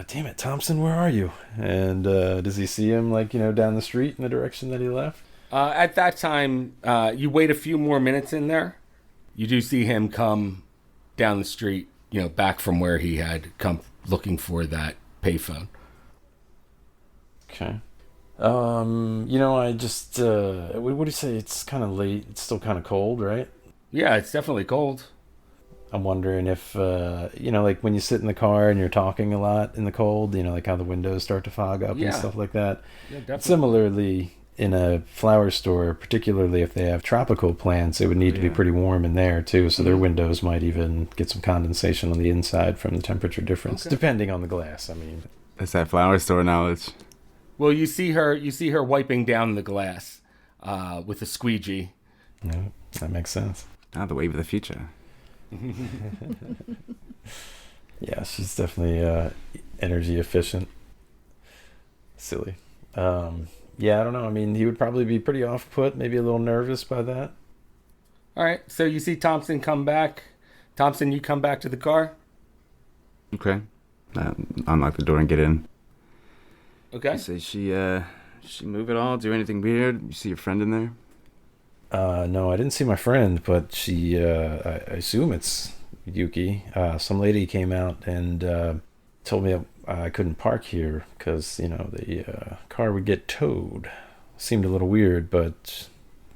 damn it, Thompson, where are you? And does he see him, like, down the street in the direction that he left? At that time, you wait a few more minutes in there. You do see him come down the street, back from where he had come looking for that payphone. Okay. I just, what do you say? It's kind of late. It's still kind of cold, right? Yeah, it's definitely cold. I'm wondering if, like when you sit in the car and you're talking a lot in the cold, like how the windows start to fog up Yeah. and stuff like that. Yeah, definitely. Similarly, in a flower store, particularly if they have tropical plants, it would need to be Yeah. pretty warm in there too. So their windows might even get some condensation on the inside from the temperature difference, Okay. depending on the glass. I mean, That's that flower store knowledge. Well, you see her wiping down the glass with a squeegee. that makes sense. Ah, the wave of the future. Yeah, she's definitely energy efficient. Silly. Yeah, I don't know. I mean, he would probably be pretty off put, maybe a little nervous by that. All right, so you see Thompson come back. Thompson, you come back to the car. Okay. Unlock the door and get in. Okay. You say she move at all? Do anything weird? You see your friend in there? No, I didn't see my friend, but she, I assume it's Yuki. Some lady came out and told me I couldn't park here because, the car would get towed. Seemed a little weird, but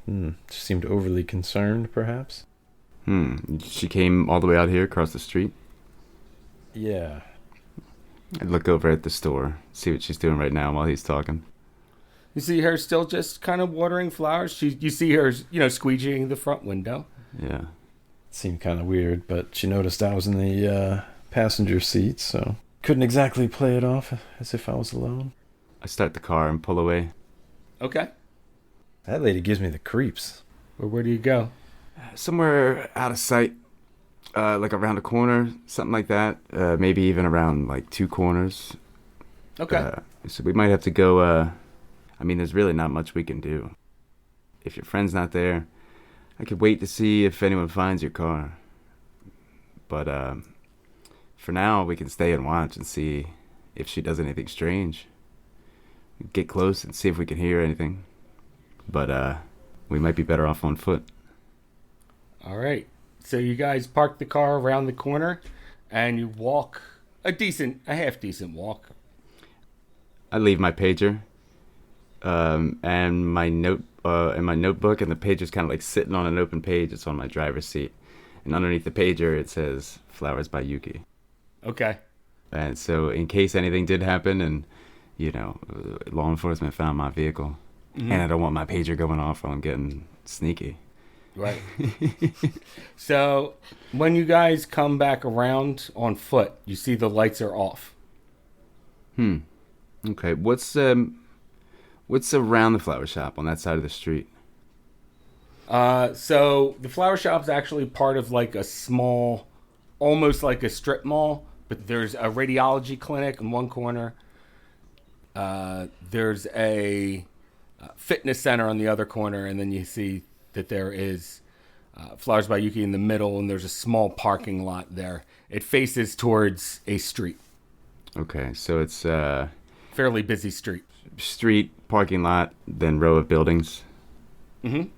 she seemed overly concerned, perhaps. She came all the way out here across the street. Yeah. I look over at the store, see what she's doing right now while he's talking. You see her still just kind of watering flowers. You see her, squeegeeing the front window. Yeah. Seemed kind of weird, but she noticed I was in the passenger seat, so couldn't exactly play it off as if I was alone. I start the car and pull away. Okay. That lady gives me the creeps. Where do you go? Somewhere out of sight, like around a corner, something like that. Maybe even around like 2 corners. Okay. So we might have to go. There's really not much we can do. If your friend's not there, I could wait to see if anyone finds your car. But for now, we can stay and watch and see if she does anything strange. Get close and see if we can hear anything. But we might be better off on foot. All right. So you guys park the car around the corner, and you walk a half decent walk. I leave my pager, and my notebook, and the pager's kind of like sitting on an open page. It's on my driver's seat, and underneath the pager it says "Flowers by Yuki." Okay. And so, in case anything did happen, and law enforcement found my vehicle, and I don't want my pager going off while I'm getting sneaky. Right. So when you guys come back around on foot, you see the lights are off. Okay, what's around the flower shop on that side of the street? So the flower shop's actually part of like a small, almost like a strip mall, but there's a radiology clinic in one corner. There's a fitness center on the other corner, and then you see that there is Flowers by Yuki in the middle, and there's a small parking lot there. It faces towards a street. Okay, so it's Fairly busy street. street, parking lot, then row of buildings. Mm-hmm.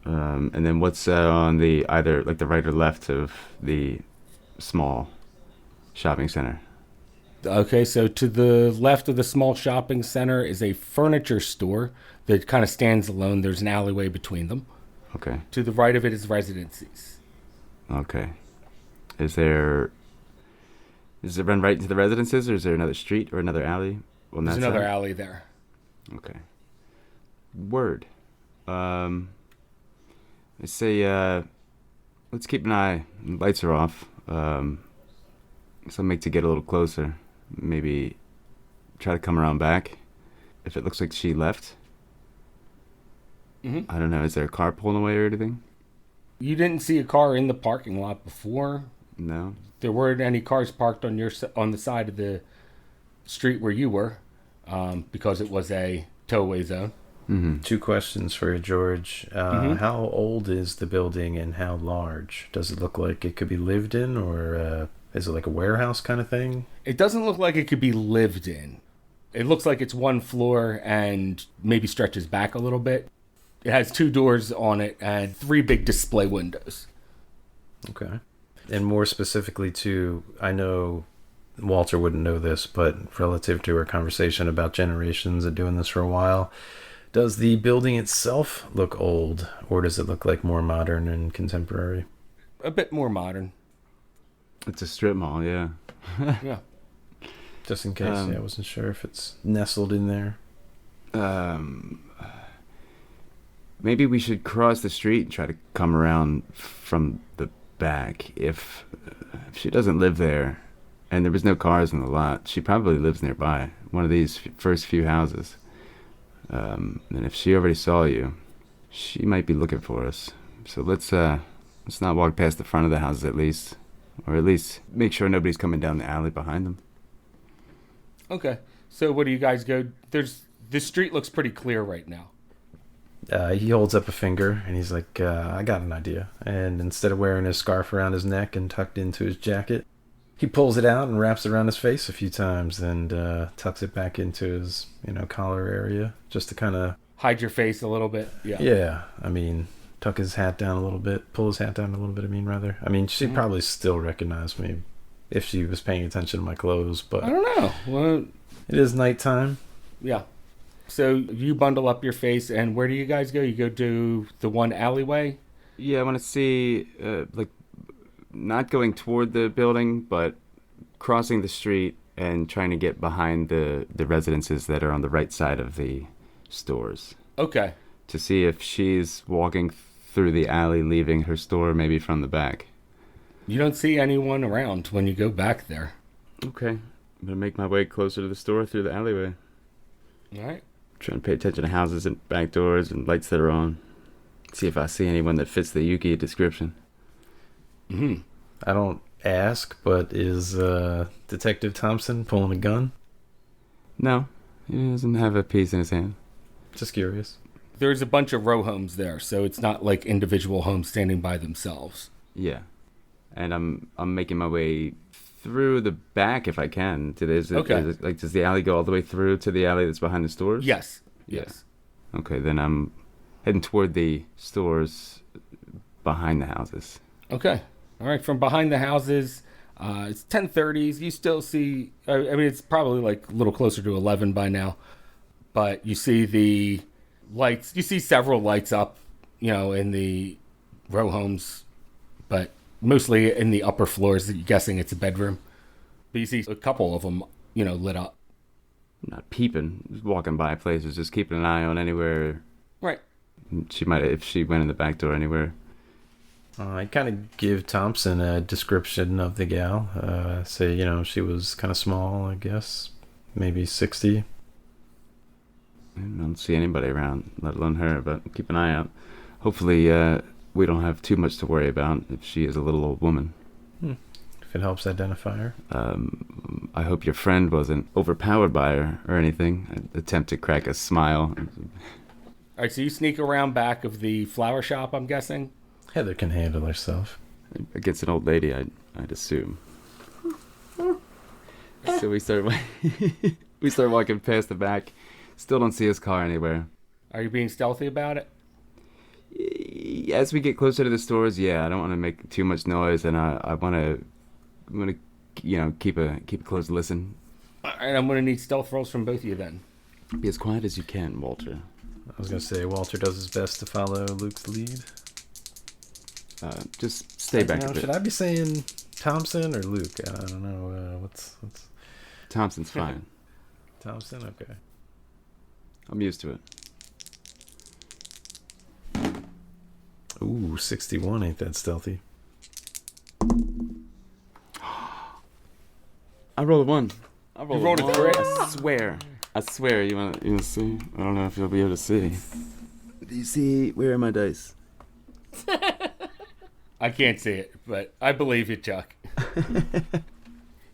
And then what's on the either like the right or left of the small shopping center? Okay, so to the left of the small shopping center is a furniture store that kind of stands alone. There's an alleyway between them. Okay. To the right of it is residencies. Okay. Does it run right into the residences, or is there another street or another alley on that There's another side? alley there. Okay. Word. I say, let's keep an eye. Lights are off. So make to get a little closer. Maybe try to come around back. If it looks like she left. Mm-hmm. I don't know. Is there a car pulling away or anything? You didn't see a car in the parking lot before. No. There weren't any cars parked on the side of the street where you were, because it was a towaway zone. Mm-hmm. 2 questions for you, George. How old is the building and how large? Does it look like it could be lived in, or is it like a warehouse kind of thing? It doesn't look like it could be lived in. It looks like it's 1 floor and maybe stretches back a little bit. It has 2 doors on it and 3 big display windows. Okay. And more specifically to, I know Walter wouldn't know this, but relative to our conversation about generations and doing this for a while, does the building itself look old, or does it look like more modern and contemporary? A bit more modern. It's a strip mall, yeah. Yeah. Just in case, I wasn't sure if it's nestled in there. Maybe we should cross the street and try to come around from the back. If she doesn't live there, and there was no cars in the lot, she probably lives nearby, one of these first few houses. And if she already saw you, she might be looking for us. So let's not walk past the front of the houses at least, or at least make sure nobody's coming down the alley behind them. Okay. So what do you guys go? The street looks pretty clear right now. He holds up a finger and he's like, I got an idea. And instead of wearing his scarf around his neck and tucked into his jacket, he pulls it out and wraps it around his face a few times and tucks it back into his, collar area just to kind of Hide your face a little bit. Yeah. Yeah, I mean, tuck his hat down a little bit, pull his hat down a little bit, rather. I mean, she'd probably still recognize me if she was paying attention to my clothes, but I don't know. Well, it is nighttime. yeah. So you bundle up your face, and where do you guys go? You go to the one alleyway? Yeah, I want to see, not going toward the building, but crossing the street and trying to get behind the residences that are on the right side of the stores. Okay. To see if she's walking through the alley, leaving her store maybe from the back. You don't see anyone around when you go back there. Okay. I'm going to make my way closer to the store through the alleyway. All right. Trying to pay attention to houses and back doors and lights that are on. See if I see anyone that fits the Yukie description. Mm-hmm. I don't ask, but is Detective Thompson pulling a gun? No, he doesn't have a piece in his hand. Just curious. There's a bunch of row homes there, so it's not like individual homes standing by themselves. Yeah, and I'm making my way through the back if I can. Okay. Does the alley go all the way through to the alley that's behind the stores? Yes. Yeah. Yes. Okay, then I'm heading toward the stores behind the houses. Okay. All right. From behind the houses, it's 10:30. You still see. I mean, it's probably like a little closer to 11 by now, but you see the lights. You see several lights up, in the row homes, but mostly in the upper floors. You're guessing it's a bedroom, but you see a couple of them, lit up. Not peeping, just walking by places, just keeping an eye on anywhere. Right. She might, if she went in the back door anywhere. I kind of give Thompson a description of the gal. Say, she was kind of small, I guess. Maybe 60. I don't see anybody around, let alone her, but keep an eye out. Hopefully, we don't have too much to worry about if she is a little old woman. If it helps identify her. I hope your friend wasn't overpowered by her or anything. I attempt to crack a smile. All right. So you sneak around back of the flower shop, I'm guessing. Heather can handle herself. Against an old lady, I'd assume. So we start walking past the back. Still don't see his car anywhere. Are you being stealthy about it? As we get closer to the stores, yeah, I don't want to make too much noise, and I want to, keep a close listen. All right. I'm going to need stealth rolls from both of you then. Be as quiet as you can, Walter. I was going to say, Walter does his best to follow Luke's lead. Just stay back a bit. Should I be saying Thompson or Luke? I don't know. What's Thompson's fine. Thompson? Okay. I'm used to it. Ooh, 61 ain't that stealthy. I rolled a 1. You rolled a 3? I swear. You want to see? I don't know if you'll be able to see. Do you see? Where are my dice? I can't see it, but I believe you, Chuck.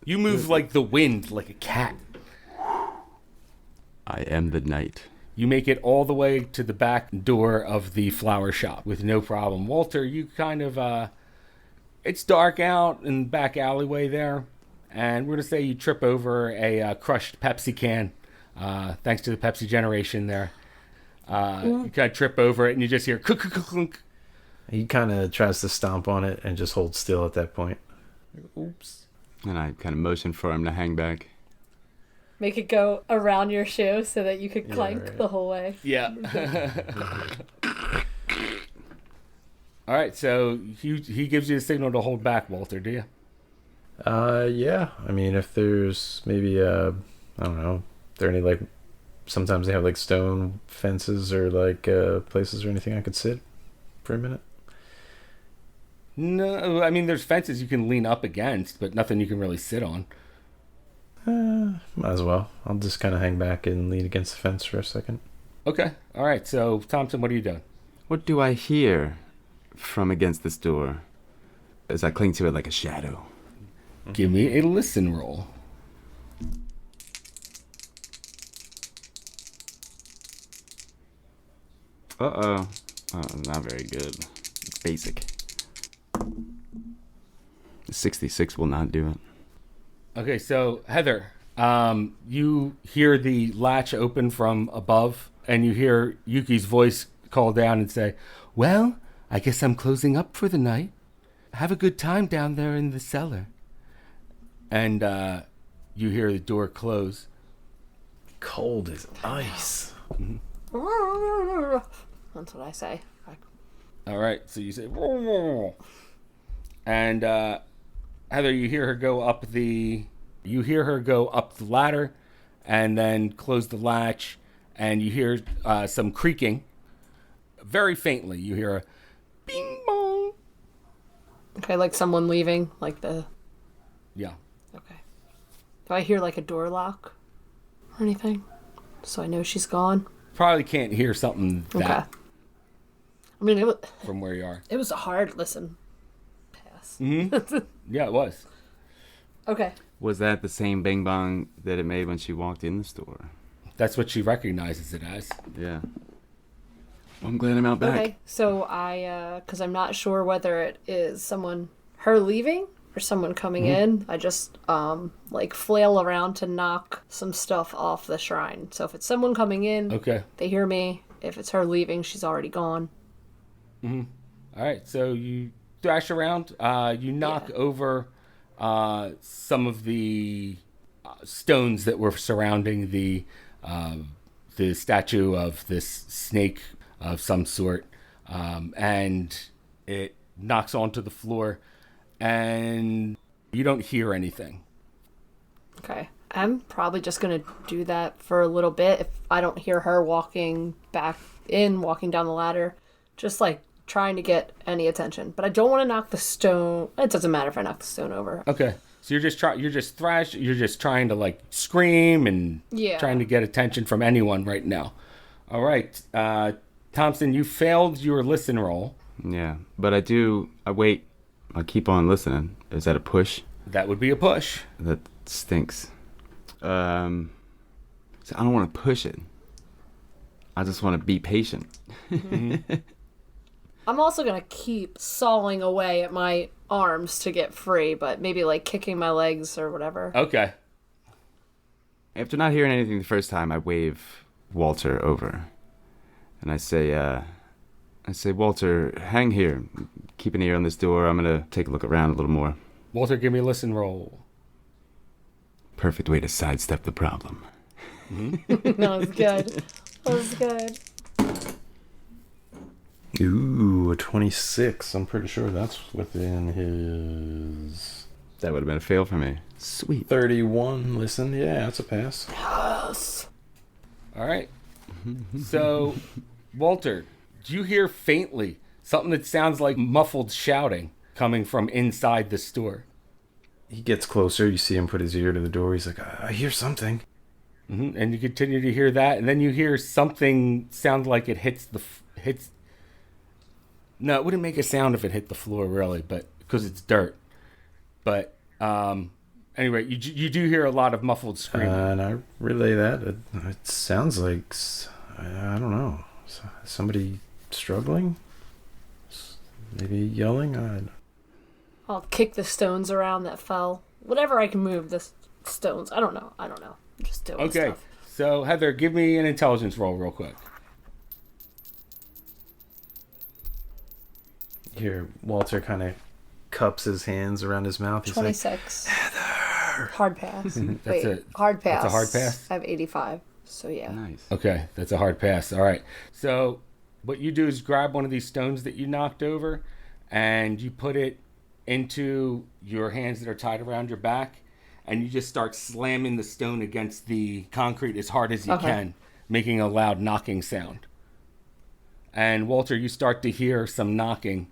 You move like the wind, like a cat. I am the knight. You make it all the way to the back door of the flower shop with no problem. Walter, you kind of, it's dark out in the back alleyway there, and we're going to say you trip over a crushed Pepsi can, thanks to the Pepsi generation there. You kind of trip over it, and you just hear clunk. He kind of tries to stomp on it and just holds still at that point. Oops. And I kind of motion for him to hang back. Make it go around your shoe so that you could clank the whole way. Yeah. All right, so he gives you a signal to hold back, Walter, do you? Yeah. I mean, if there's maybe I don't know, there any like sometimes they have like stone fences or like places or anything I could sit for a minute. No, I mean, there's fences you can lean up against, but nothing you can really sit on. Might as well. I'll just kind of hang back and lean against the fence for a second. Okay. All right. So, Thompson, what are you doing? What do I hear from against this door as I cling to it like a shadow? Give me a listen roll. Uh-oh. Oh, not very good. Basic. 66 will not do it. Okay, so Heather, you hear the latch open from above, and you hear Yuki's voice call down and say, "Well, I guess I'm closing up for the night. Have a good time down there in the cellar." And you hear the door close. Cold as ice. That's what I say. All right, so you say, "Whoa." And Heather, you hear her go up the ladder, and then close the latch, and you hear some creaking, very faintly. You hear a bing bong. Okay, like someone leaving, like the. Yeah. Okay. Do I hear like a door lock or anything? So I know she's gone. Probably can't hear something Okay. that I mean, from where you are. it was a hard listen. Pass. Yeah, it was. Okay. Was that the same bing bong that it made when she walked in the store? That's what she recognizes it as. Yeah. Well, I'm glad I'm out back. Okay. So because I'm not sure whether it is her leaving or someone coming in. I just like flail around to knock some stuff off the shrine. So if it's someone coming in, Okay. they hear me. If it's her leaving, she's already gone. All right, so you thrash around. You knock over some of the stones that were surrounding the statue of this snake of some sort, and it knocks onto the floor, and you don't hear anything. Okay. I'm probably just going to do that for a little bit if I don't hear her walking down the ladder, just like trying to get any attention. But I don't want to knock the stone. It doesn't matter if I knock the stone over. Okay, so you're just trying to like scream and Yeah. trying to get attention from anyone right now. All right, Thompson, you failed your listen roll. Yeah. But I wait. I keep on listening. Is that a push? That would be a push. That stinks. So I don't want to push it. I just want to be patient. I'm also going to keep sawing away at my arms to get free, but maybe like kicking my legs or whatever. Okay. After not hearing anything the first time, I wave Walter over. And I say, Walter, hang here. Keep an ear on this door. I'm going to take a look around a little more. Walter, give me a listen roll. Perfect way to sidestep the problem. That was good. That was good. Ooh, a 26. I'm pretty sure that's within his That would have been a fail for me. Sweet. 31. Listen, yeah, that's a pass. Yes. All right. So, Walter, do you hear faintly something that sounds like muffled shouting coming from inside the store? He gets closer. You see him put his ear to the door. He's like, I hear something. And you continue to hear that, and then you hear something sound like it hits. No, it wouldn't make a sound if it hit the floor, really, but because it's dirt. But anyway, you do hear a lot of muffled screaming. And I relay that. It sounds like, I don't know, somebody struggling? Maybe yelling? I'll kick the stones around that fell. Whatever I can move, the stones. I don't know. Just doing Okay, stuff. so Heather, give me an intelligence roll real quick. Here, Walter kind of cups his hands around his mouth. He's 26. Heather! Hard pass. Wait, it. hard pass. That's a hard pass? I have 85, so yeah. Nice. Okay, that's a hard pass. All right. So what you do is grab one of these stones that you knocked over, and you put it into your hands that are tied around your back, and you just start slamming the stone against the concrete as hard as you can, making a loud knocking sound. And Walter, you start to hear some knocking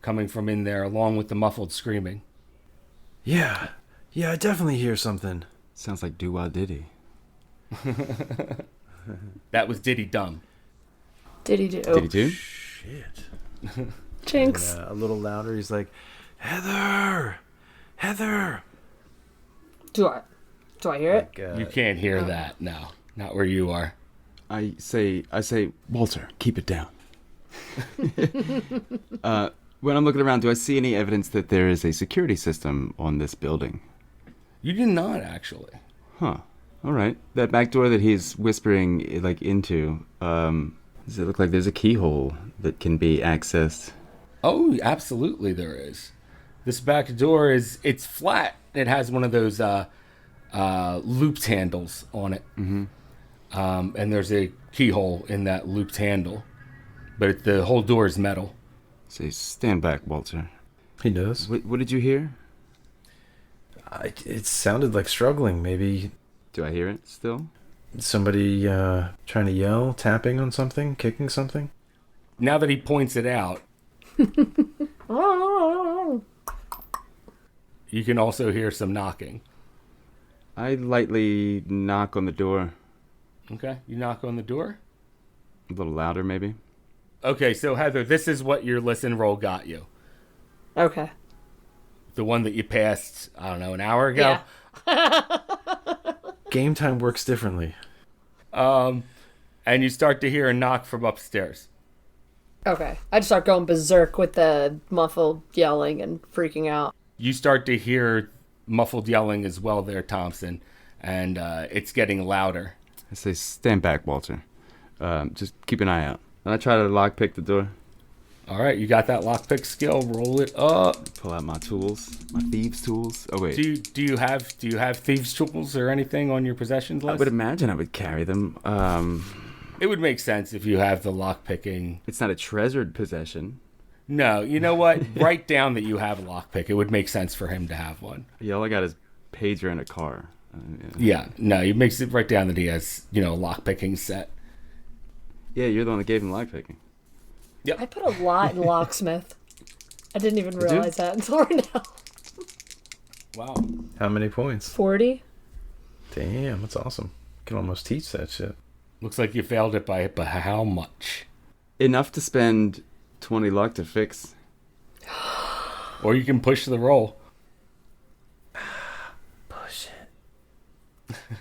coming from in there, along with the muffled screaming. Yeah, I definitely hear something. Sounds like Doo-Wah Diddy. That was Diddy Dumb. Diddy do? Diddy too? Shit. Jinx. A little louder, he's like, Heather! Do I hear it? You can't hear that, no. Not where you are. I say, Walter, keep it down. When I'm looking around, do I see any evidence that there is a security system on this building? You did not, actually. Huh. All right. That back door that he's whispering into, does it look like there's a keyhole that can be accessed? Oh, absolutely there is. This back door it's flat. It has one of those looped handles on it. Mm-hmm. And there's a keyhole in that looped handle. But the whole door is metal. Say, stand back, Walter. He does. What did you hear? It sounded like struggling. Maybe Do I hear it still? somebody trying to yell, tapping on something, kicking something. Now that he points it out, you can also hear some knocking. I lightly knock on the door. Okay, you knock on the door. A little louder, maybe. Okay, so Heather, this is what your listen roll got you. Okay. The one that you passed, I don't know, an hour ago. Yeah. Game time works differently. And you start to hear a knock from upstairs. Okay. I just start going berserk with the muffled yelling and freaking out. You start to hear muffled yelling as well there, Thompson, and it's getting louder. I say, stand back, Walter. Just keep an eye out. And I try to lockpick the door. All right, you got that lockpick skill. Roll it up. Pull out my tools, my thieves' tools. Oh wait, Do you have thieves' tools or anything on your possessions I list? would imagine I would carry them. It would make sense if you have the lockpicking. It's not a treasured possession. No, you know what? Write down that you have a lockpick. It would make sense for him to have one. Yeah, all I got is pager and a car. Yeah, no, it makes it write down that he has, a lockpicking set. Yeah, you're the one that gave him lockpicking. I put a lot in locksmith. I didn't even realize that until right now. Wow. How many points? 40? Damn, that's awesome. Can almost teach that shit. Looks like you failed it by how much? Enough to spend 20 luck to fix. Or you can push the roll. Push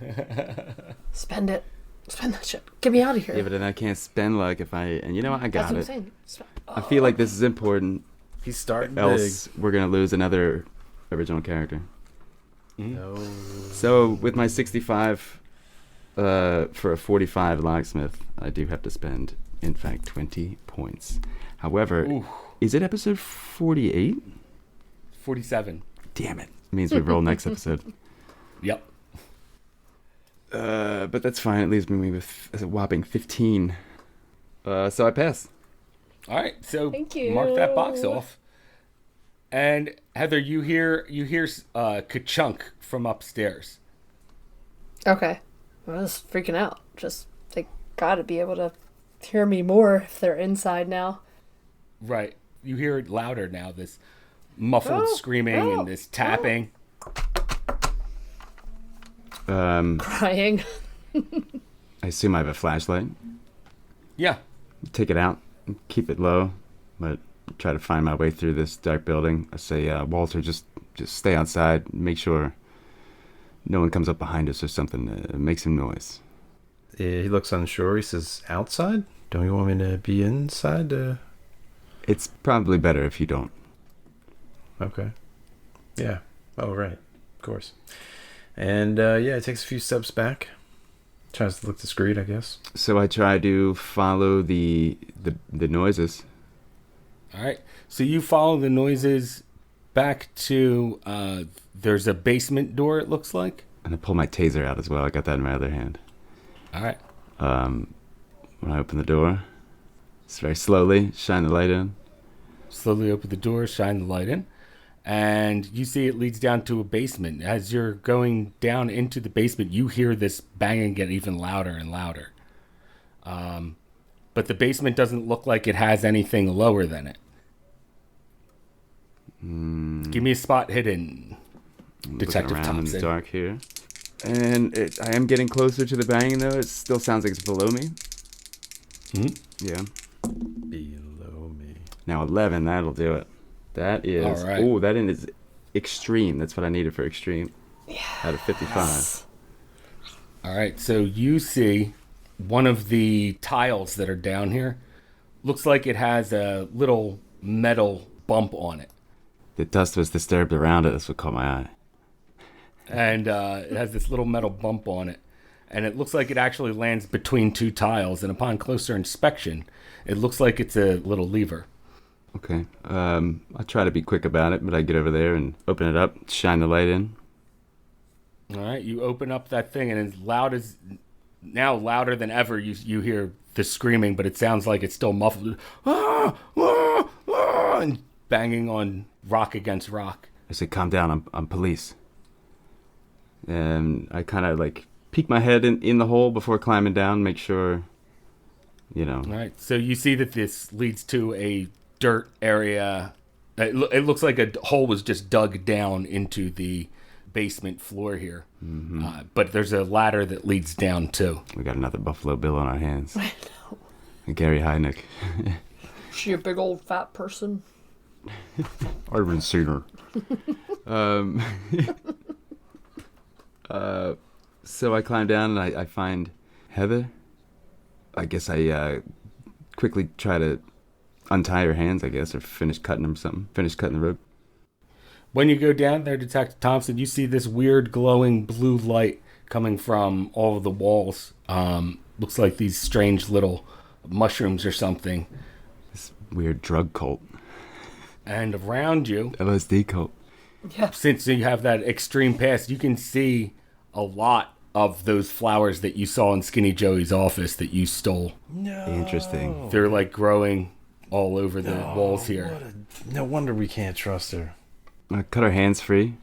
it. Spend it. Spend that shit. Get me out of here. Yeah, but then I can't spend luck if I... And you know what? I got That's what it. I'm saying. I feel like this is important. He's starting Else, we're going to lose another original character. big. No. So, with my 65 for a 45 locksmith, I do have to spend, in fact, 20 points. However, is it episode 48? 47. Damn it. Means we roll next episode. Yep. But that's fine. It leaves me with a whopping 15. So I pass. All right, so Thank you. mark that box off. And Heather, you hear ka-chunk from upstairs. Okay. I was freaking out. Just, they gotta be able to hear me more if they're inside now. Right. You hear it louder now, this muffled screaming and this tapping. Crying. I assume I have a flashlight. Yeah. Take it out, keep it low, but try to find my way through this dark building. I say, Walter, just stay outside. Make sure no one comes up behind us or something. Make some noise. He looks unsure. He says, outside? Don't you want me to be inside? It's probably better if you don't. Okay. Yeah. Oh, right. Of course. And, it takes a few steps back. Tries to look discreet, I guess. So I try to follow the noises. All right. So you follow the noises back to, there's a basement door, it looks like. And I pull my taser out as well. I got that in my other hand. All right. When I open the door, it's very slowly, shine the light in. Slowly open the door, shine the light in. and you see it leads down to a basement. As you're going down into the basement, you hear this banging get even louder and louder. But the basement doesn't look like it has anything lower than it. Give me a spot hidden, Detective Looking around Thompson. in the dark here. And I am getting closer to the banging, though. It still sounds like it's below me. Yeah. Below me. Now 11, that'll do it. That is... All right. Oh, that is extreme. That's what I needed for extreme. Yeah. Out of 55. All right, so you see one of the tiles that are down here. Looks like it has a little metal bump on it. The dust was disturbed around it. That's what caught my eye. And it has this little metal bump on it. And it looks like it actually lands between two tiles. And upon closer inspection, it looks like it's a little lever. Okay. I'll try to be quick about it, but I get over there and open it up, shine the light in. All right, you open up that thing, and now louder than ever, you hear the screaming, but it sounds like it's still muffled. Ah, ah, ah, and banging on rock against rock. I said, calm down, I'm police. And I kind of like peek my head in the hole before climbing down, make sure, All right, so you see that this leads to a dirt area. It looks like a hole was just dug down into the basement floor here. But there's a ladder that leads down too. We got another Buffalo Bill on our hands. I know. Gary Hynek. She a big old fat person. Arvin Sooner. So I climb down and I find Heather. I guess I quickly try to untie her hands, I guess, or finish cutting them something. Finish cutting the rope. When you go down there, Detective Thompson, you see this weird glowing blue light coming from all of the walls. Looks like these strange little mushrooms or something. This weird drug cult. And around you, LSD cult. Yeah. since you have that extreme past, you can see a lot of those flowers that you saw in Skinny Joey's office that you stole. No. Interesting. They're like growing all over the walls here. No wonder we can't trust her. I cut her hands free,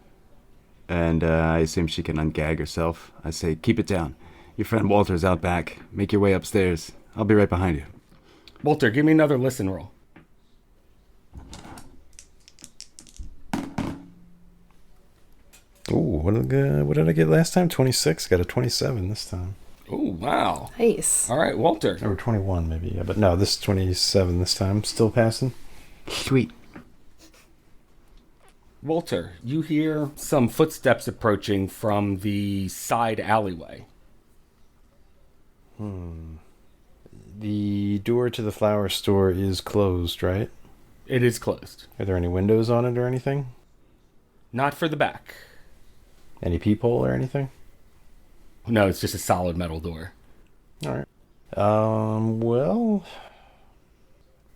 and I assume she can ungag herself. I say, keep it down. Your friend Walter's out back. Make your way upstairs. I'll be right behind you. Walter, give me another listen roll. Ooh, what did I get last time? 26. Got a 27 this time. Oh, wow. Nice. All right, Walter. Or 21 maybe. Yeah, but no, this is 27 this time. Still passing. Sweet. Walter, you hear some footsteps approaching from the side alleyway. The door to the flower store is closed, right? It is closed. Are there any windows on it or anything? Not for the back. Any peephole or anything? No, it's just a solid metal door. All right. Well,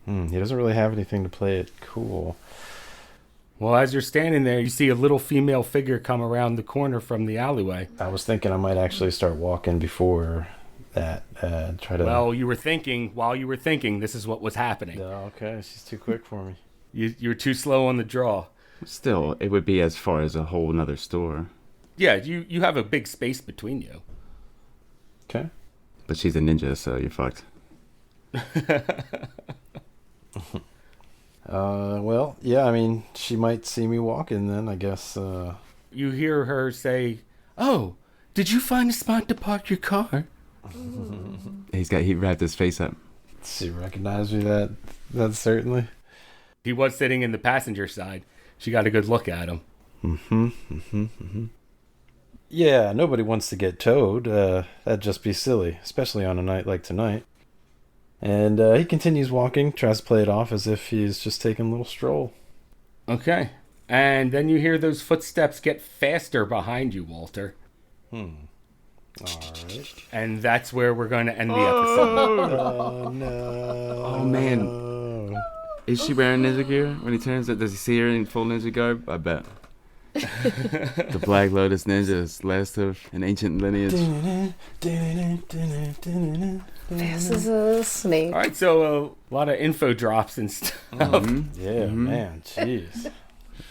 he doesn't really have anything to play it cool. Well, as you're standing there, you see a little female figure come around the corner from the alleyway. I was thinking I might actually start walking before that. Try to. Well, while you were thinking, this is what was happening. No, okay, she's too quick for me. You were too slow on the draw. Still, it would be as far as a whole another store. Yeah, you have a big space between you. Okay. But she's a ninja, so you're fucked. Well, yeah, I mean, she might see me walking then, I guess. You hear her say, "Oh, did you find a spot to park your car?" He wrapped his face up. She recognized me that certainly. He was sitting in the passenger side. She got a good look at him. Yeah, nobody wants to get towed. That'd just be silly, especially on a night like tonight. And he continues walking, tries to play it off as if he's just taking a little stroll. Okay. And then you hear those footsteps get faster behind you, Walter. All right. And that's where we're going to end the episode. Oh, no. Oh, man. Is she wearing ninja gear when he turns it? Does he see her in full ninja garb? I bet. The Black Lotus Ninja is last of an ancient lineage. Fast as a snake. All right, so a lot of info drops and stuff. Yeah, man, jeez.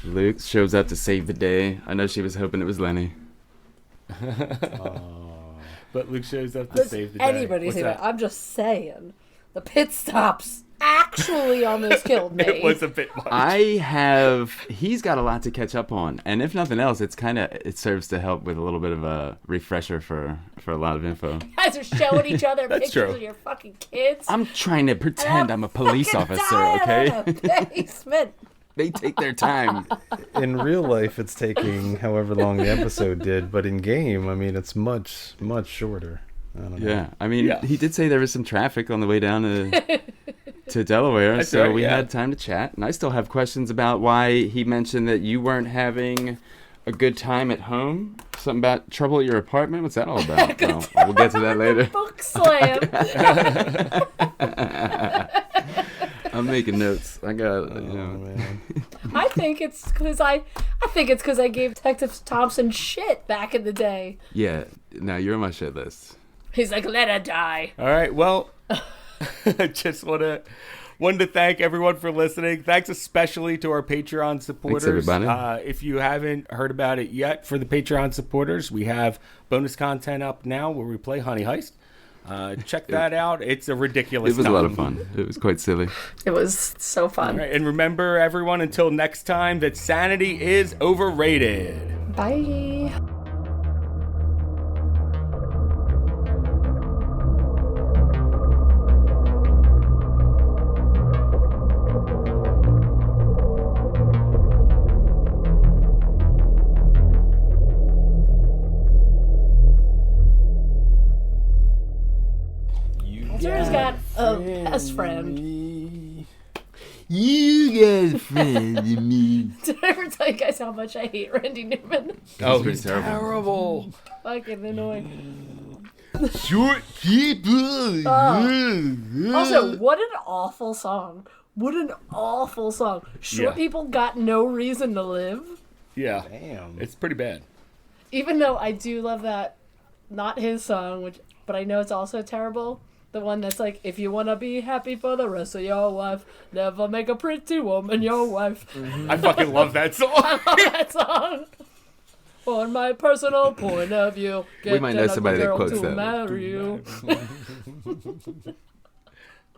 Luke shows up to save the day. I know she was hoping it was Lenny. But Luke shows up to save the day. Anybody What's say that? that? I'm just saying. The pit stops actually almost killed me. It was a bit much. He's got a lot to catch up on. And if nothing else, it serves to help with a little bit of a refresher for a lot of info. You guys are showing each other That's pictures true. of your fucking kids. I'm trying to pretend I'm a police fucking officer, dying okay? in a basement. They take their time. In real life, it's taking however long the episode did, but in game, I mean, it's much, much shorter. I don't know. Yeah, I mean, Yeah. he did say there was some traffic on the way down to Delaware, That's so right, we yeah. had time to chat. And I still have questions about why he mentioned that you weren't having a good time at home. Something about trouble at your apartment. What's that all about? Well, we'll get to that later. Book slam. I'm making notes. I got, Oh, man. I think it's because I gave Detective Thompson shit back in the day. Yeah, now you're on my shit list. He's like, let her die. All right. Well, just wanted to thank everyone for listening. Thanks especially to our Patreon supporters. Thanks, everybody. If you haven't heard about it yet, for the Patreon supporters, we have bonus content up now where we play Honey Heist. Check that out. It's a ridiculous It was time. a lot of fun. It was quite silly. It was so All fun. right, and remember, everyone, until next time, that sanity is overrated. Bye. Walter's got a best friend. You got a friend in me. Did I ever tell you guys how much I hate Randy Newman? Oh, pretty he's terrible. terrible. Fucking annoying. Short people. Also, what an awful song. What an awful song. Short Yeah. people got no reason to live. Yeah. Damn. It's pretty bad. Even though I do love that, not his song, but I know it's also terrible. The one that's like, if you want to be happy for the rest of your life, never make a pretty woman your wife. I fucking love that song. That song. On my personal point of view, We might know getting a somebody that girl quotes to that. marry you.